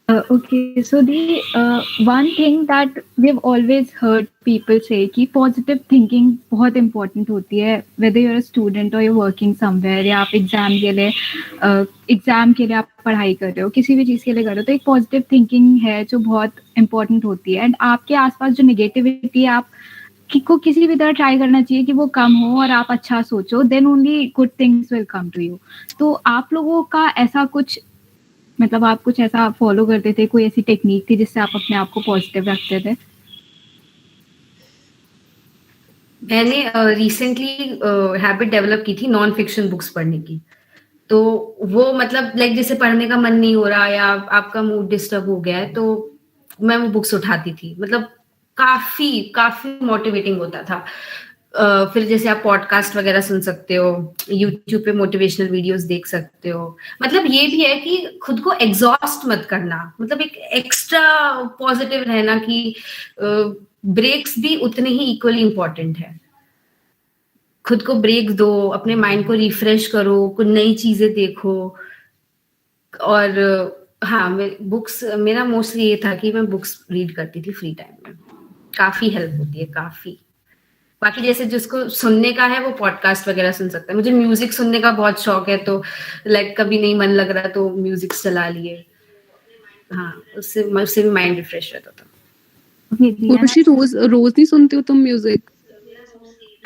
Okay, so the one thing that we've always heard people say कि positive thinking बहुत important होती है, whether you're a student or you're working somewhere, या आप एग्जाम के लिए आप पढ़ाई कर रहे हो, किसी भी चीज़ के लिए कर रहे हो, तो एक पॉजिटिव थिंकिंग है जो बहुत important होती है। एंड आपके आसपास जो नेगेटिविटी है, आप को किसी भी तरह ट्राई करना चाहिए कि वो कम हो और आप अच्छा सोचो, then only good things will come to you. तो आप लोगों का ऐसा कुछ, मतलब आप कुछ ऐसा फॉलो करते थे, कोई ऐसी टेक्निक थी जिससे आप अपने आप को पॉजिटिव रखते थे? मैंने रिसेंटली हैबिट डेवलप की थी नॉन फिक्शन बुक्स पढ़ने की। तो वो मतलब लाइक जैसे पढ़ने का मन नहीं हो रहा या आपका मूड डिस्टर्ब हो गया है, तो मैं वो बुक्स उठाती थी। मतलब काफी मोटिवेटिंग होता था। फिर जैसे आप पॉडकास्ट वगैरह सुन सकते हो, यूट्यूब पे मोटिवेशनल वीडियोस देख सकते हो। मतलब ये भी है कि खुद को एग्जॉस्ट मत करना, मतलब एक एक्स्ट्रा पॉजिटिव रहना कि ब्रेक्स भी उतने ही इक्वली इम्पोर्टेंट है। खुद को ब्रेक दो, अपने माइंड को रिफ्रेश करो, कुछ नई चीजें देखो। और हाँ, बुक्स, मेरा मोस्टली ये था कि मैं बुक्स रीड करती थी फ्री टाइम में। काफी हेल्प होती है, काफी। बाकी जैसे जिसको सुनने का है वो पॉडकास्ट वगैरह सुन सकता है। मुझे म्यूजिक सुनने का बहुत शौक है, तो लाइक कभी नहीं मन लग रहा तो म्यूजिक चला लिए। हाँ, उससे भी माइंड रिफ्रेश रहता था। उर्वशी, रोज नहीं सुनते हो तुम म्यूजिक?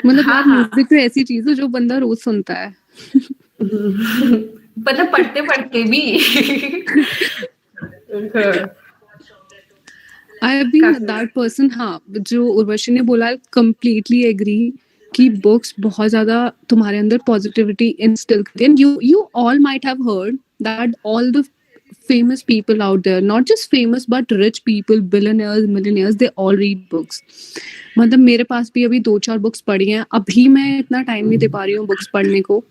मतलब यार, म्यूजिक तो ऐसी चीज है जो बंदा रोज सुनता है। मतलब पढ़ते पढ़ते भी। I have been that person। हाँ, जो उर्वशी ने बोला, completely agree कि books बहुत ज़्यादा तुम्हारे अंदर positivity instill करती हैं। You all might have heard that all the famous people out there, not just famous but rich people, billionaires, millionaires, they all read books। मतलब मेरे पास भी अभी 2-4 बुक्स पढ़ी हैं। अभी मैं इतना टाइम नहीं दे पा रही हूँ बुक्स पढ़ने को,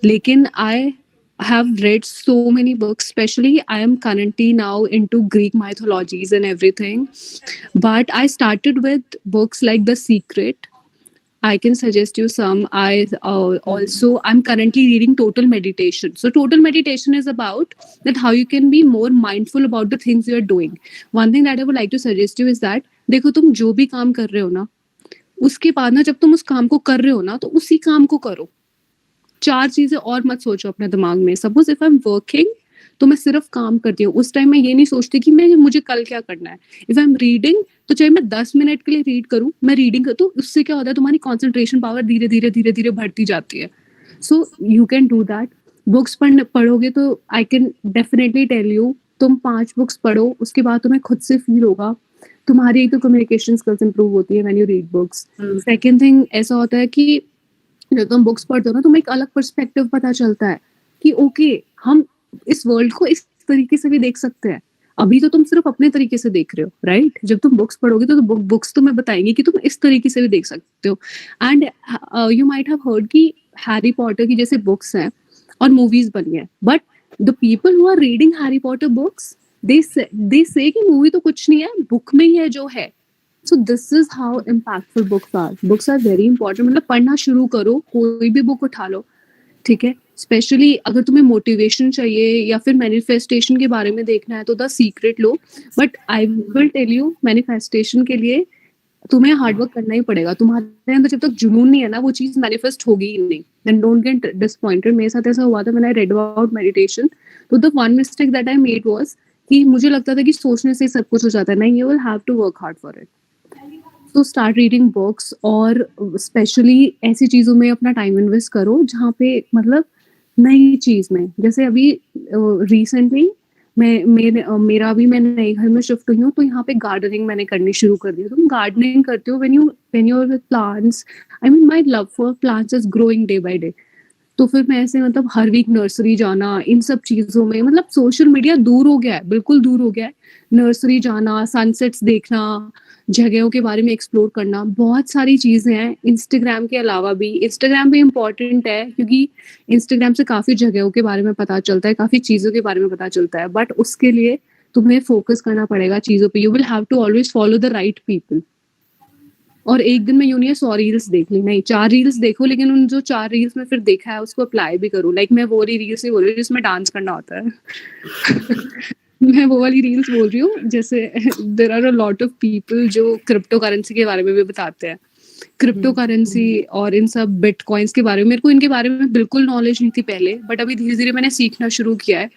लेकिन I have read so many books, especially I am currently now into Greek mythologies and everything, but I started with books like The Secret. I can suggest you some. I'm currently reading Total Meditation. So Total Meditation is about that how you can be more mindful about the things you are doing. One thing that I would like to suggest you is that देखो, तुम जो भी काम कर रहे हो ना, उसके बाद ना जब तुम उस काम को कर रहे हो ना, तो उसी काम को करो। 4 चीजें और मत सोचो अपने दिमाग में। Suppose if I am working, तो मैं सिर्फ काम करती हूँ। उस टाइम मैं ये नहीं सोचती कि मुझे कल क्या करना है। इफ आई एम रीडिंग, तो चाहे मैं 10 मिनट के लिए रीड करूँ, मैं रीडिंग कर, तो उससे क्या होता है, तुम्हारी कॉन्सेंट्रेशन पावर धीरे धीरे बढ़ती जाती है। So you can do that. Books पढ़ोगे तो I can definitely tell you, तुम 5 बुक्स पढ़ो, उसके बाद तुम्हें खुद से फील होगा। तुम्हारी तो कम्युनिकेशन स्किल्स इंप्रूव होती है when you read books. Second thing ऐसा होता है कि जब तुम बुक्स पढ़ते हो ना, तुम्हें एक अलग पर्सपेक्टिव पता चलता है कि ओके, हम इस वर्ल्ड को इस तरीके से भी देख सकते हैं। अभी तो तुम सिर्फ अपने तरीके से देख रहे हो, राइट? जब तुम बुक्स पढ़ोगे तो बुक्स तुम्हें बताएंगे कि तुम इस तरीके से भी देख सकते हो। And you might have heard कि हैरी पॉटर की जैसे बुक्स हैं और मूवीज बनी है, but the people who are reading Harry Potter books, they say कि मूवी तो कुछ नहीं है, बुक में ही है जो है। So this is how impactful books are very important. मतलब पढ़ना शुरू करो, कोई भी बुक उठा लो, ठीक है. स्पेशली अगर तुम्हें मोटिवेशन चाहिए या फिर मैनिफेस्टेशन के बारे में देखना है तो द सीक्रेट लो. But I will tell you, manifestation के लिए तुम्हें हार्डवर्क करना ही पड़ेगा. तुम्हारे अंदर जब तक जुनून नहीं है ना, वो चीज मैनिफेस्ट होगी ही नहीं. Then don't get disappointed. मेरे साथ ऐसा हुआ था when I read about meditation. तो the one mistake that I made was कि मुझे लगता था कि सोचने से सब कुछ हो जाता है. नहीं, you will have to work hard for it. तो स्टार्ट रीडिंग बुक्स, और स्पेशली ऐसी चीज़ों में अपना टाइम इन्वेस्ट करो जहाँ पे मतलब नई चीज़ में. जैसे अभी रिसेंटली मेरा अभी मैं नए घर में शिफ्ट हुई हूँ, तो यहाँ पे गार्डनिंग मैंने करनी शुरू कर दी. तुम गार्डनिंग करते हो when you are with plants. I mean my love for plants is growing day by day. तो फिर मैं ऐसे मतलब हर वीक नर्सरी जाना, इन सब चीज़ों में मतलब सोशल मीडिया दूर हो गया है, बिल्कुल दूर हो गया है. नर्सरी जाना, सनसेट्स देखना, जगहों के बारे में एक्सप्लोर करना, बहुत सारी चीज़ें हैं. इंस्टाग्राम के अलावा भी, इंस्टाग्राम भी इम्पॉर्टेंट है क्योंकि इंस्टाग्राम से काफ़ी जगहों के बारे में पता चलता है, काफ़ी चीज़ों के बारे में पता चलता है. बट उसके लिए तुम्हें फोकस करना पड़ेगा चीज़ों पे. You will have to always follow the right people. और एक दिन में यूँ नहीं है 100 रील्स देख ली, नहीं, 4 रील्स देखो, लेकिन उन जो 4 रील्स में फिर देखा है उसको अप्लाई भी करो. लाइक मैं वो वाली रील्स नहीं बोल रही हूँ जिसमें डांस करना होता है. मैं वो वाली रील्स बोल रही हूँ जैसे there are a lot of people जो क्रिप्टो करेंसी के बारे में भी बताते हैं. क्रिप्टो करेंसी और इन सब बिटकॉइंस के बारे में, मेरे को इनके बारे में बिल्कुल नॉलेज नहीं थी पहले, बट अभी धीरे धीरे मैंने सीखना शुरू किया है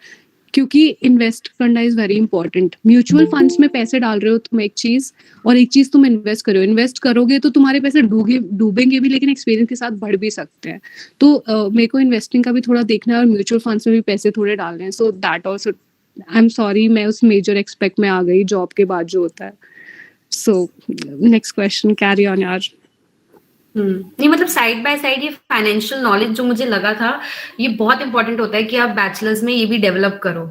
क्योंकि इन्वेस्ट करना is very important. Mutual funds में पैसे डाल रहे हो तुम एक चीज, और एक चीज तुम इन्वेस्ट करो. इन्वेस्ट करोगे तो तुम्हारे पैसे डूबेंगे भी, लेकिन एक्सपीरियंस के साथ बढ़ भी सकते हैं. तो मेरे को इन्वेस्टिंग का भी थोड़ा देखना है और म्यूचुअल फंड्स में भी पैसे थोड़े डालने हैं. So that also, I am sorry, मैं उस मेजर एक्सपेक्ट में आ गई जॉब के बाद जो होता है. So next question, carry on यार. नहीं मतलब साइड बाय साइड ये फाइनेंशियल नॉलेज जो मुझे लगा था ये बहुत इंपॉर्टेंट होता है कि आप बैचलर्स में ये भी डेवलप करो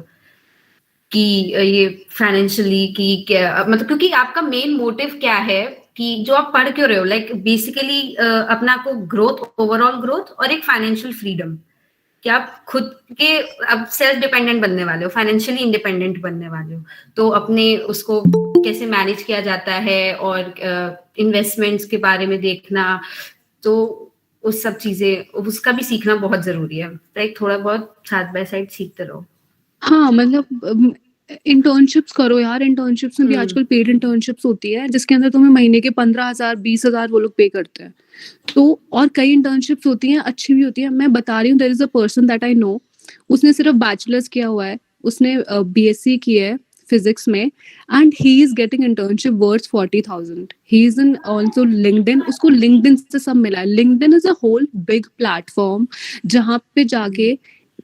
कि ये फाइनेंशियली कि क्या मतलब, क्योंकि आपका मेन मोटिव क्या है कि जो आप पढ़ क्यों रहे हो. लाइक बेसिकली अपना को ग्रोथ, ओवरऑल ग्रोथ और एक फाइनेंशियल फ्रीडम, कि आप खुद के अब सेल्फ डिपेंडेंट बनने वाले हो, फाइनेंशियली इंडिपेंडेंट बनने वाले हो. तो अपने उसको कैसे मैनेज किया जाता है और इन्वेस्टमेंट्स के बारे में देखना, तो उस सब चीजें उसका भी सीखना बहुत जरूरी है. लाइक थोड़ा बहुत साइड बाय साइड सीखते रहो. हाँ मतलब इंटर्नशिप्स करो यार. इंटर्नशिप्स में भी आजकल पेड इंटर्नशिप्स होती है जिसके अंदर तुम्हें महीने के 15,000 20,000 वो लोग पे करते हैं. तो और कई इंटर्नशिप्स होती हैं, अच्छी भी होती है. मैं बता रही हूँ, there is a person that I know, उसने सिर्फ बैचलर्स किया हुआ है, उसने बीएससी की है फिजिक्स में, and he is getting internship worth 40,000. He is in also LinkedIn. उसको लिंक्डइन से सब मिला है. LinkedIn is a whole big platform जहाँ पे जाके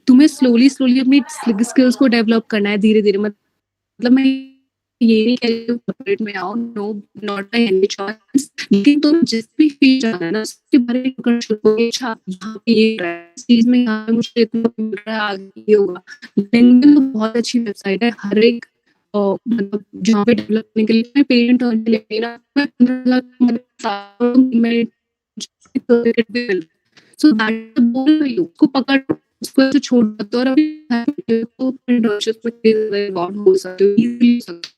तुम्हें स्लोली अपनी स्किल्स को डेवलप करना है धीरे धीरे. मतलब मैं ये नहीं कह रही हूँ कॉर्पोरेट में आओ, no, not by any chance, लेकिन तुम जिस भी फील्ड जाना है ना उसके बारे में करना शुरू करो. अच्छा, यहाँ पे ये हो रहा है, इस चीज में यहाँ पे मुझे इतना मिल रहा है, आगे ये होगा. लिंक्डइन तो बहुत अच्छी वेबसाइट है. हर एक मतलब जहाँ पे डेवलप करने के लिए मैं पेरेंट लेती ना, मैं 15 लाख सो दैट बोल रही हूँ, उसको पकड़, उसको ऐसे छोड़ दो और अभी इंटर्नशिप में इन्वॉल्व हो सकते हो, इजीली हो सकते हो.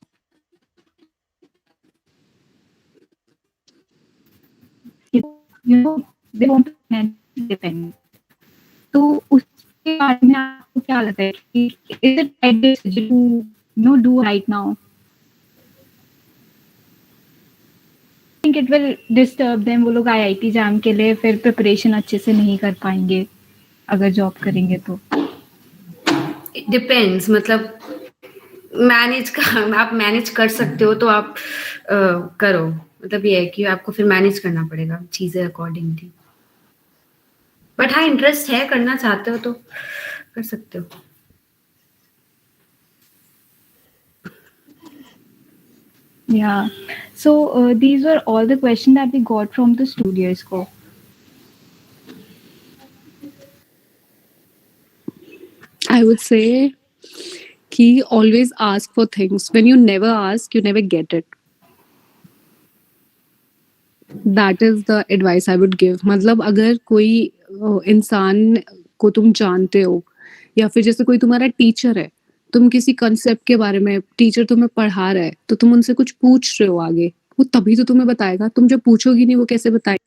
You know, they want to independent. तो उसके बारे में आपको क्या लगता है कि is it right decision to do right now? I think it will disturb them. वो लोग IIT एग्जाम के लिए फिर प्रिपरेशन अच्छे से नहीं कर पाएंगे अगर जॉब करेंगे तो. It depends. मतलब आप मैनेज कर सकते हो तो आप करो. मतलब ये है कि आपको फिर मैनेज करना पड़ेगा चीजें अकॉर्डिंगली. बट हाँ, इंटरेस्ट है, करना चाहते हो तो कर सकते हो. Yeah. So these were all the questions that we got from the studios. Ko. I would say कि always ask for things. When you never ask, you never get it. That is the advice I would give. मतलब अगर कोई इंसान को तुम जानते हो या फिर जैसे कोई तुम्हारा टीचर है, तुम किसी कंसेप्ट के बारे में, टीचर तुम्हें पढ़ा रहा है तो तुम उनसे कुछ पूछ रहे हो आगे, वो तभी तो तुम्हें बताएगा, तुम जब पूछोगी नहीं वो कैसे बताएगा?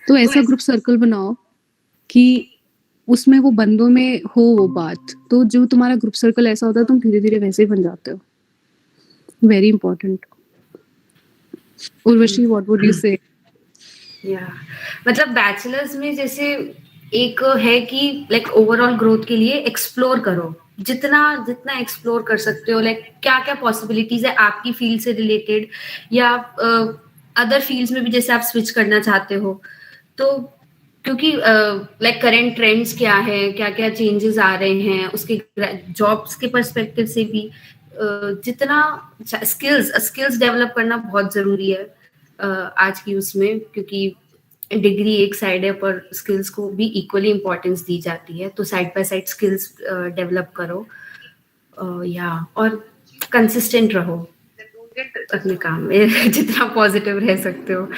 तो ऐसा ग्रुप सर्कल बनाओ कि उसमें वो बंदों में हो वो बात, तो जो तुम्हारा ग्रुप सर्कल ऐसा होता है तुम धीरे-धीरे वैसे ही बन जाते हो। Very important. Urvashi, what would you से? या मतलब बैचलर्स में जैसे एक है कि लाइक ओवरऑल ग्रोथ के लिए एक्सप्लोर करो, जितना जितना एक्सप्लोर कर सकते हो, लाइक क्या क्या पॉसिबिलिटीज है आपकी फील्ड से रिलेटेड या अदर फील्ड्स में भी जैसे आप स्विच करना चाहते हो, तो क्योंकि लाइक करंट ट्रेंड्स क्या है, क्या क्या चेंजेस आ रहे हैं, उसके जॉब्स के पर्सपेक्टिव से भी जितना स्किल्स डेवलप करना बहुत जरूरी है आज की उसमें, क्योंकि डिग्री एक साइड है पर स्किल्स को भी इक्वली इम्पोर्टेंस दी जाती है, तो side by side skills develop करो या और कंसिस्टेंट रहो अपने काम में जितना पॉजिटिव रह सकते हो,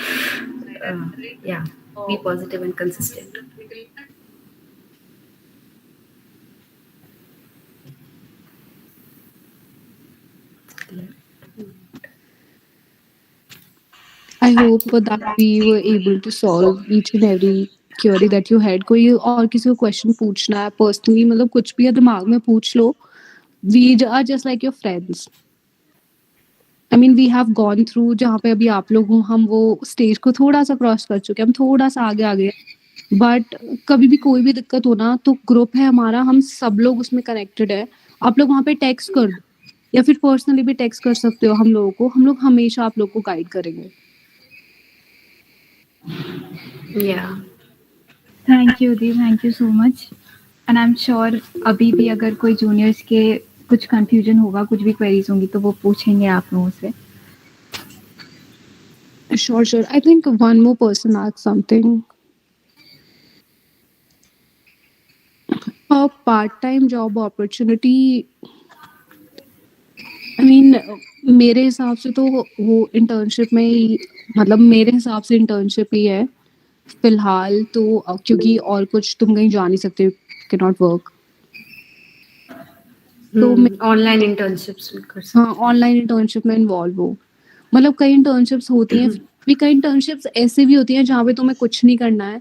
या be positive and consistent. I hope that we were able to solve each and every query that you had. कोई और किसी को क्वेश्चन पूछना है पर्सनली, मतलब कुछ भी है दिमाग में पूछ लो। We are just like your friends. I mean, we have gone through जहाँ पे अभी आप लोग हो, हम वो स्टेज को थोड़ा सा क्रॉस कर चुके हैं, हम थोड़ा सा आगे आ गए। बट कभी भी कोई भी दिक्कत हो ना, तो ग्रुप है हमारा, हम सब लोग उसमें कनेक्टेड है। आप लोग वहाँ पे टेक्स्ट कर दो या फिर पर्सनली भी टेक्स्ट कर सकते हो हम लोगों को, हम लोग हमेशा आप लोग को गाइड करेंगे। Yeah. Thank you the, thank you so much. And I am sure अभी भी अगर कोई जूनियर्स के कुछ कंफ्यूजन होगा, कुछ भी क्वेरीज होंगी तो वो पूछेंगे आप लोगों से। Sure. I think one more person asked something. A part-time job opportunity. I mean, मेरे हिसाब से तो वो इंटर्नशिप में ही, मतलब मेरे हिसाब से इंटर्नशिप ही है फिलहाल तो, क्योंकि और कुछ तुम कहीं जा नहीं सकते, कैन नॉट वर्क। तो ऑनलाइन इंटर्नशिप्स कर सकते। हाँ, ऑनलाइन इंटर्नशिप में इन्वॉल्व हो। मतलब कई इंटर्नशिप्स होती हैं, भी कई इंटर्नशिप्स ऐसे भी होती हैं जहाँ पे तुम्हें कुछ नहीं करना है,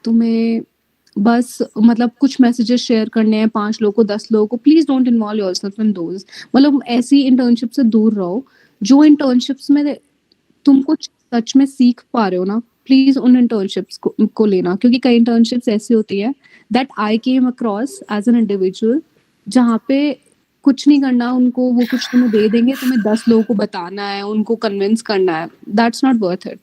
तुम्हें बस मतलब कुछ मैसेजेस शेयर करने हैं 5 लोगों को, 10 लोगों को। Please don't involve yourself in those. मतलब ऐसी इंटर्नशिप से दूर रहो। जो इंटर्नशिप्स में तुम कुछ सच में सीख पा रहे हो ना, प्लीज उन इंटर्नशिप्स को लेना, क्योंकि कई इंटर्नशिप्स ऐसी होती है that I came across as an individual, जहाँ पे कुछ नहीं करना उनको, वो कुछ तुम्हें दे देंगे, तुम्हें 10 लोगों को बताना है, उनको कन्विंस करना है। That's not worth it.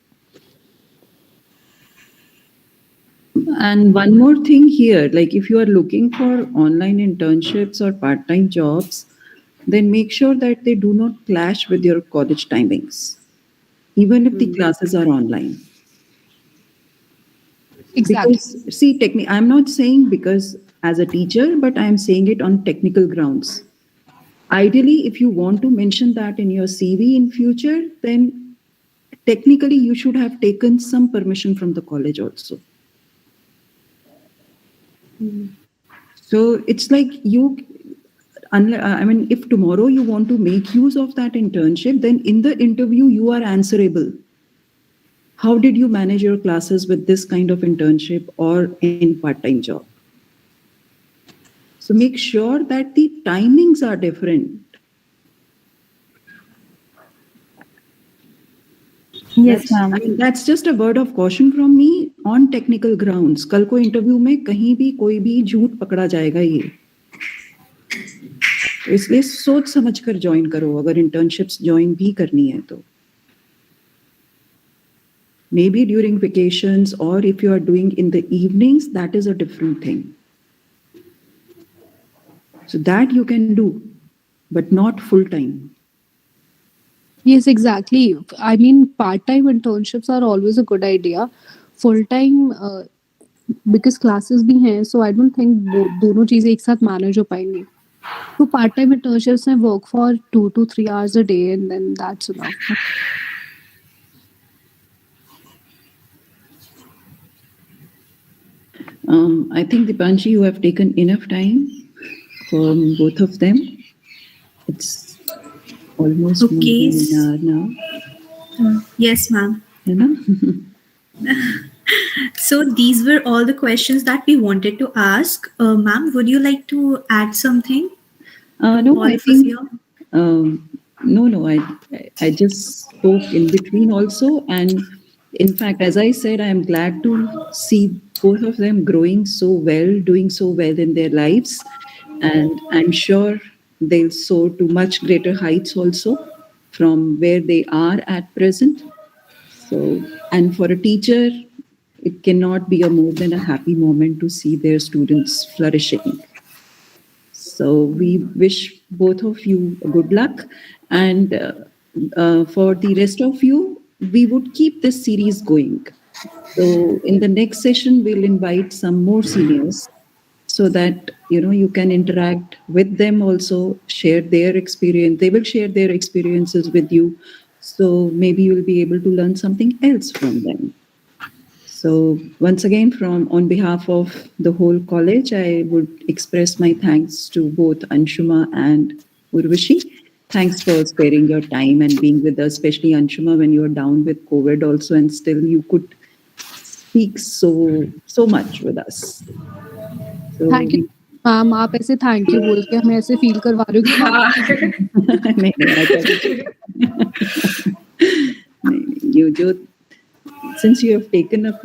And one more thing here, like if you are looking for online internships or part-time jobs, then make sure that they do not clash with your college timings, even if the classes are online. Exactly. Because see, I'm not saying because as a teacher, but I am saying it on technical grounds. Ideally, if you want to mention that in your CV in future, then technically you should have taken some permission from the college also. So it's like I mean, if tomorrow you want to make use of that internship, then in the interview you are answerable. How did you manage your classes with this kind of internship or in part-time job? So make sure that the timings are different. Yes, ma'am. I mean, that's just a word of caution from me on technical grounds. कल को interview में कहीं भी कोई भी झूठ पकड़ा जाएगा ये। तो इसलिए सोच समझ कर ज्वाइन करो अगर इंटर्नशिप्स ज्वाइन भी करनी है तो. Maybe during vacations, or if you are doing in the evenings, that is a different thing. So that you can do, but not full time. Yes, exactly. I mean, part-time internships are always a good idea. Full-time, because classes भी हैं, so I don't think दोनों चीजें एक साथ manage हो पाएंगी. So part-time internships में work for 2 to 3 hours a day, and then that's enough. I think Dipanshi, you have taken enough time from both of them. It's almost more Okay. than an hour now. Yes, ma'am. You know? So these were all the questions that we wanted to ask. Ma'am, would you like to add something? No, All I of us think here? no. I just spoke in between also, and in fact, as I said, I am glad to see both of them growing so well, doing so well in their lives, and I'm sure they'll soar to much greater heights also from where they are at present. So, and for a teacher, it cannot be a more than a happy moment to see their students flourishing. So we wish both of you good luck, and for the rest of you, we would keep this series going. So in the next session, we'll invite some more seniors so that you can interact with them also, share their experience. They will share their experiences with you. So maybe you'll be able to learn something else from them. So once again, on behalf of the whole college, I would express my thanks to both Anshuma and Urvashi. Thanks for sparing your time and being with us, especially Anshuma when you are down with COVID also, and still you could speak so much with us. So Thank you, ma'am. आप ऐसे thank you बोल के हमें ऐसे feel करवा रहे हो कि since you have taken up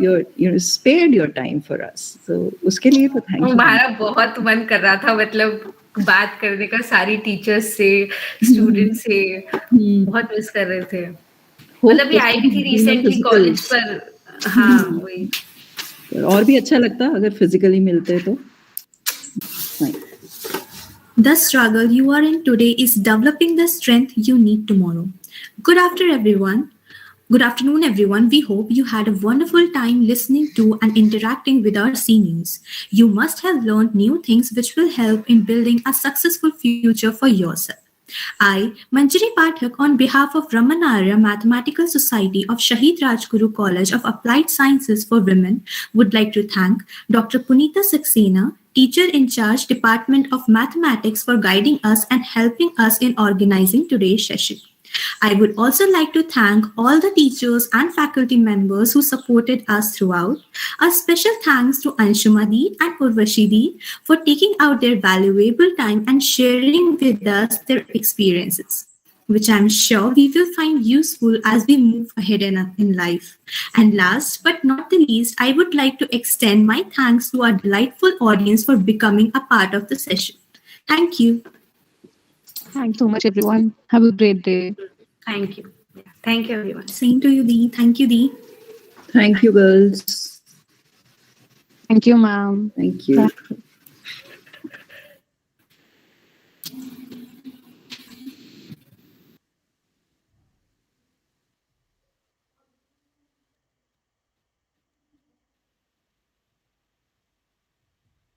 spared your time for us, so उसके लिए तो thank you. हमारा बहुत मन कर रहा था, मतलब बात करने का सारी टीचर्स से, स्टूडेंट से, बहुत मिस कर रहे थे. मतलब ये आई भी थी रिसेंटली कॉलेज पर. हाँ, वही. और भी अच्छा लगता अगर फिजिकली मिलते तो. The struggle you are in today is developing the strength you need tomorrow. Good afternoon, everyone. We hope you had a wonderful time listening to and interacting with our seniors. You must have learned new things which will help in building a successful future for yourself. I, Manjari Pathak, on behalf of Ramanarya Mathematical Society of Shahid Rajguru College of Applied Sciences for Women, would like to thank Dr. Punita Saxena, Teacher in Charge, Department of Mathematics, for guiding us and helping us in organizing today's session. I would also like to thank all the teachers and faculty members who supported us throughout. A special thanks to Anshuma Di and Urvashi Di for taking out their valuable time and sharing with us their experiences, which I'm sure we will find useful as we move ahead in life. And last but not the least, I would like to extend my thanks to our delightful audience for becoming a part of the session. Thank you. Thanks so much, everyone. Have a great day. Thank you. Thank you, everyone. Same to you, Di. Thank you, Di. Thank you, girls. Thank you, ma'am. Thank you.